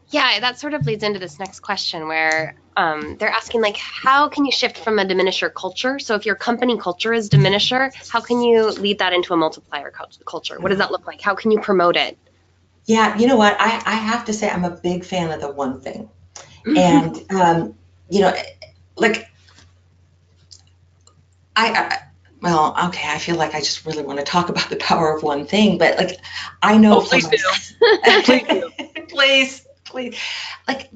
Yeah, that sort of leads into this next question where they're asking, like, how can you shift from a diminisher culture? So if your company culture is diminisher, how can you lead that into a multiplier culture? What does that look like? How can you promote it? Yeah, you know what? I have to say I'm a big fan of the one thing. And, like, I feel like I just really want to talk about the power of one thing, but like, I know. Oh, please do. Please do. Please. Like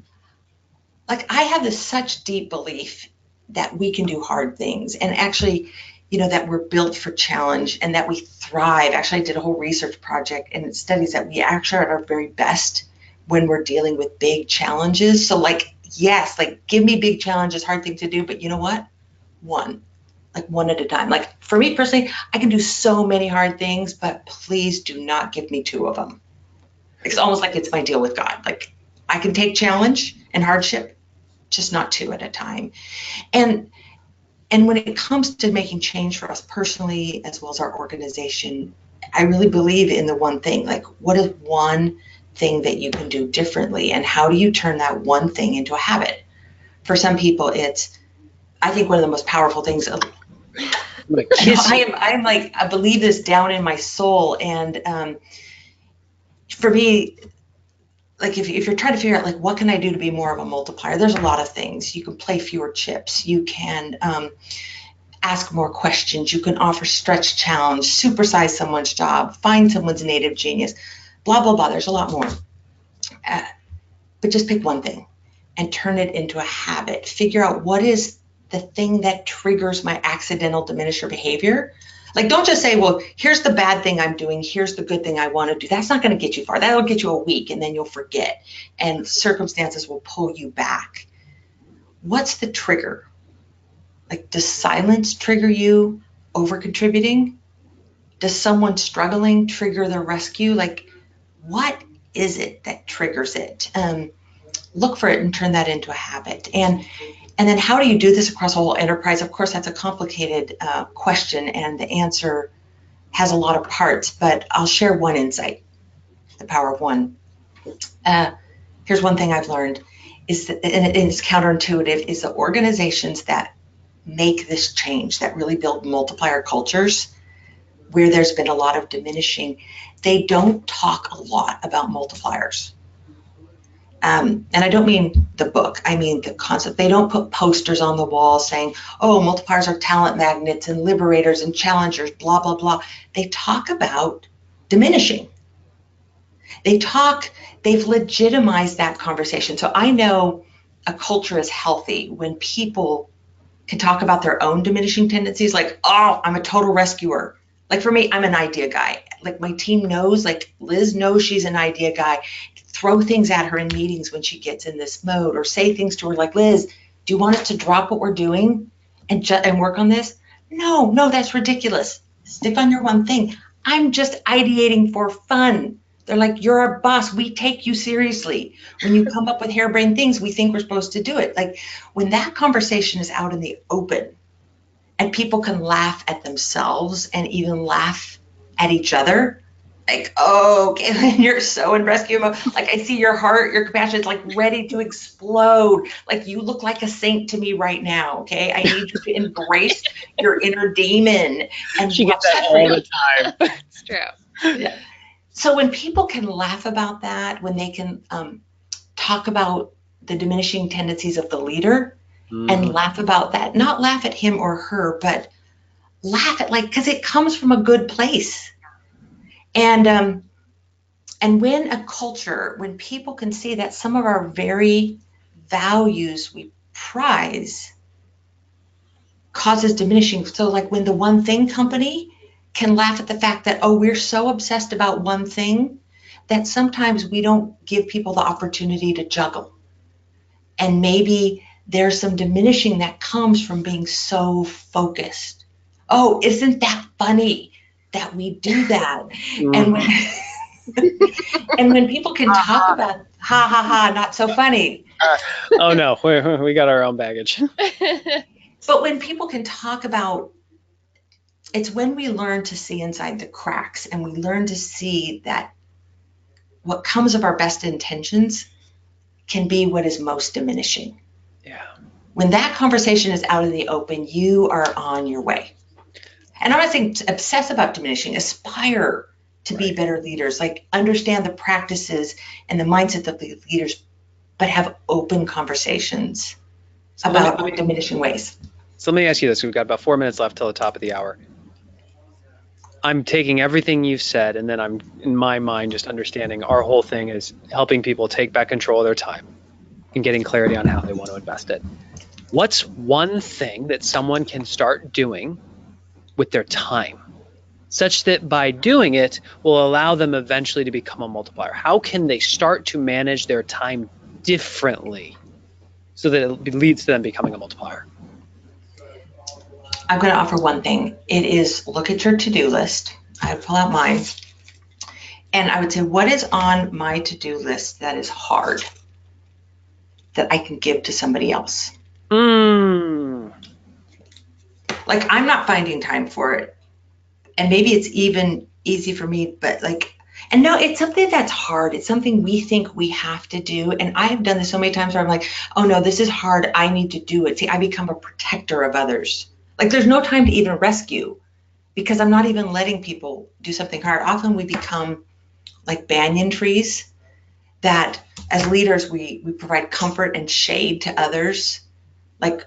I have this such deep belief that we can do hard things, and actually, that we're built for challenge and that we thrive. Actually, I did a whole research project, and it studies that we actually are at our very best when we're dealing with big challenges. So like, yes, like give me big challenges, hard thing to do, but you know what? One at a time. Like for me personally, I can do so many hard things, but please do not give me two of them. It's almost like it's my deal with God. Like I can take challenge and hardship, just not two at a time. And when it comes to making change for us personally, as well as our organization, I really believe in the one thing. Like, what is one thing that you can do differently, and how do you turn that one thing into a habit? For some people, I think one of the most powerful things. I believe this down in my soul, and for me, like if you're trying to figure out like what can I do to be more of a multiplier, there's a lot of things. You can play fewer chips. You can ask more questions. You can offer stretch challenge, supersize someone's job, find someone's native genius, blah, blah, blah. There's a lot more. But just pick one thing and turn it into a habit. Figure out what is the thing that triggers my accidental diminisher behavior. Like, don't just say, well, here's the bad thing I'm doing. Here's the good thing I want to do. That's not going to get you far. That'll get you a week, and then you'll forget. And circumstances will pull you back. What's the trigger? Like, does silence trigger you over contributing? Does someone struggling trigger the rescue? Like, what is it that triggers it? Look for it and turn that into a habit. And then how do you do this across a whole enterprise? Of course, that's a complicated question, and the answer has a lot of parts, but I'll share one insight, the power of one. Here's one thing I've learned, is that, and it's counterintuitive, is the organizations that make this change, that really build multiplier cultures, where there's been a lot of diminishing, they don't talk a lot about multipliers. And I don't mean the book, I mean the concept. They don't put posters on the wall saying, oh, multipliers are talent magnets and liberators and challengers, blah, blah, blah. They talk about diminishing. They've legitimized that conversation. So I know a culture is healthy when people can talk about their own diminishing tendencies, like, oh, I'm a total rescuer. Like for me, I'm an idea guy. Like my team knows, like Liz knows she's an idea guy. Throw things at her in meetings when she gets in this mode, or say things to her like, Liz, do you want us to drop what we're doing and work on this? No, that's ridiculous. Stick on your one thing. I'm just ideating for fun. They're like, you're our boss. We take you seriously. When you come up with harebrained things, we think we're supposed to do it. Like when that conversation is out in the open and people can laugh at themselves and even laugh at each other, like, oh, Caitlin, you're so in rescue mode. Like I see your heart, your compassion is like ready to explode. Like you look like a saint to me right now. Okay. I need you to embrace your inner demon. And she gets that all the time. It's true. Yeah. So when people can laugh about that, when they can talk about the diminishing tendencies of the leader and laugh about that, not laugh at him or her, but laugh at because it comes from a good place. And when a culture, when people can see that some of our very values we prize causes diminishing. So like when the one thing company can laugh at the fact that, oh, we're so obsessed about one thing that sometimes we don't give people the opportunity to juggle. And maybe there's some diminishing that comes from being so focused. Oh, isn't that funny that we do that? And when people can talk about, ha, ha, ha, not so funny. Oh, no, we got our own baggage. But when people can talk about, it's when we learn to see inside the cracks and we learn to see that what comes of our best intentions can be what is most diminishing. Yeah. When that conversation is out in the open, you are on your way. And I'm not saying obsess about diminishing, aspire to be better leaders, like understand the practices and the mindset of the leaders, but have open conversations about diminishing ways. So let me ask you this. We've got about 4 minutes left till the top of the hour. I'm taking everything you've said, and then I'm, in my mind, just understanding our whole thing is helping people take back control of their time and getting clarity on how they want to invest it. What's one thing that someone can start doing with their time, such that by doing it will allow them eventually to become a multiplier? How can they start to manage their time differently so that it leads to them becoming a multiplier? I'm going to offer one thing. It is look at your to-do list. I would pull out mine. And I would say, what is on my to-do list that is hard that I can give to somebody else? Like, I'm not finding time for it. And maybe it's even easy for me, but and no, it's something that's hard. It's something we think we have to do. And I have done this so many times where I'm like, oh no, this is hard. I need to do it. See, I become a protector of others. Like there's no time to even rescue because I'm not even letting people do something hard. Often we become like banyan trees that as leaders, we provide comfort and shade to others. Like,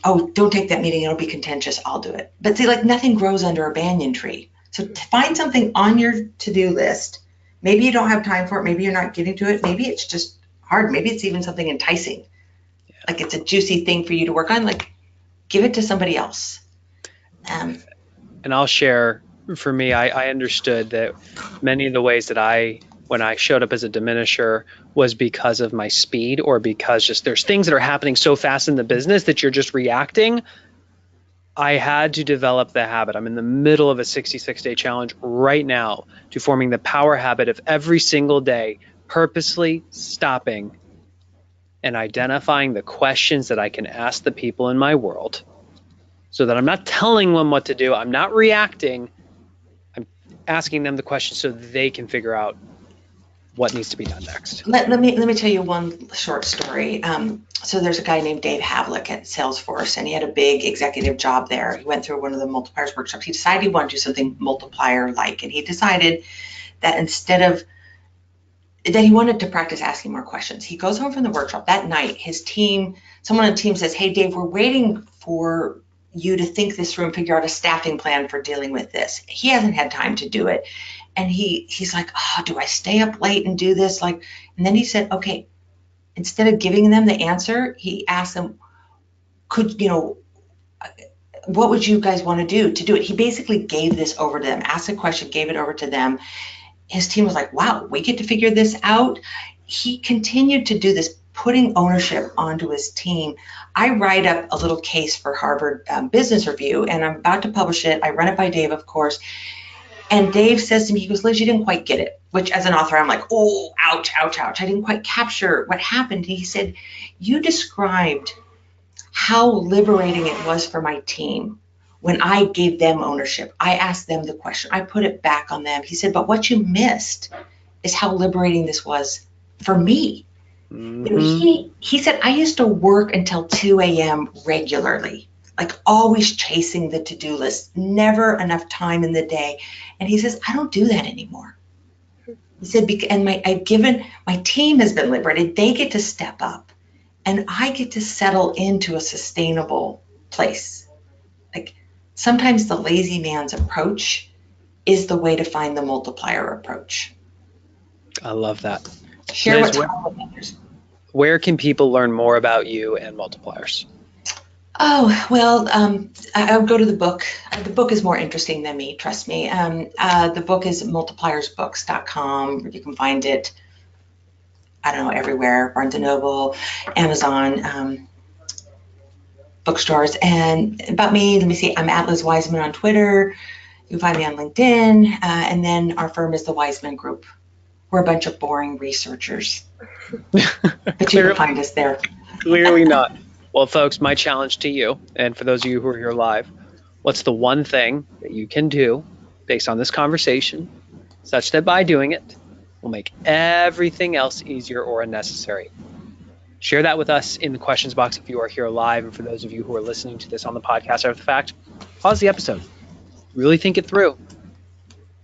oh, don't take that meeting. It'll be contentious. I'll do it. But see, like nothing grows under a banyan tree. So find something on your to-do list. Maybe you don't have time for it. Maybe you're not getting to it. Maybe it's just hard. Maybe it's even something enticing. Yeah. Like it's a juicy thing for you to work on. Like give it to somebody else. And I'll share, for me, I understood that many of the ways that when I showed up as a diminisher was because of my speed or because just there's things that are happening so fast in the business that you're just reacting. I had to develop the habit. I'm in the middle of a 66-day challenge right now to forming the power habit of every single day purposely stopping and identifying the questions that I can ask the people in my world so that I'm not telling them what to do. I'm not reacting. I'm asking them the questions so they can figure out what needs to be done next. Let me tell you one short story. So there's a guy named Dave Havlick at Salesforce, and he had a big executive job there. He went through one of the Multipliers workshops. He decided he wanted to do something Multiplier-like, and he decided that that he wanted to practice asking more questions. He goes home from the workshop that night. Someone on the team says, "Hey, Dave, we're waiting for you to think this through and figure out a staffing plan for dealing with this." He hasn't had time to do it. And he's like, "Oh, do I stay up late and do this?" And then he said, "Okay," instead of giving them the answer, he asked them, what would you guys want to do it? He basically gave this over to them, asked a question, gave it over to them. His team was like, "Wow, we get to figure this out." He continued to do this, putting ownership onto his team. I write up a little case for Harvard Business Review, and I'm about to publish it. I run it by Dave, of course. And Dave says to me, he goes, "Liz, you didn't quite get it," which as an author, I'm like, "Oh, ouch, ouch, ouch. I didn't quite capture what happened." He said, "You described how liberating it was for my team when I gave them ownership. I asked them the question. I put it back on them." He said, "But what you missed is how liberating this was for me." Mm-hmm. He said, "I used to work until 2 a.m. regularly, like always chasing the to-do list, never enough time in the day." And he says, "I don't do that anymore." He said, "And my team has been liberated. They get to step up, and I get to settle into a sustainable place." Like, sometimes the lazy man's approach is the way to find the multiplier approach. I love that. Share Liz, what's wrong with others. Where can people learn more about you and Multipliers? Oh, well, I would go to the book. The book is more interesting than me, trust me. The book is multipliersbooks.com. You can find it, I don't know, everywhere, Barnes & Noble, Amazon, bookstores. And about me, let me see, I'm at Liz Weissman on Twitter. You can find me on LinkedIn. And then our firm is the Weissman Group. We're a bunch of boring researchers. But you can find us there. Clearly not. Well, folks, my challenge to you, and for those of you who are here live, what's the one thing that you can do based on this conversation, such that by doing it, will make everything else easier or unnecessary? Share that with us in the questions box if you are here live, and for those of you who are listening to this on the podcast after the fact, pause the episode, really think it through,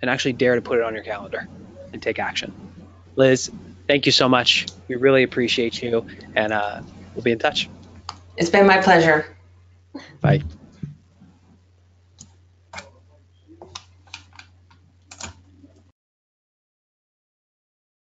and actually dare to put it on your calendar and take action. Liz, thank you so much. We really appreciate you, and we'll be in touch. It's been my pleasure. Bye.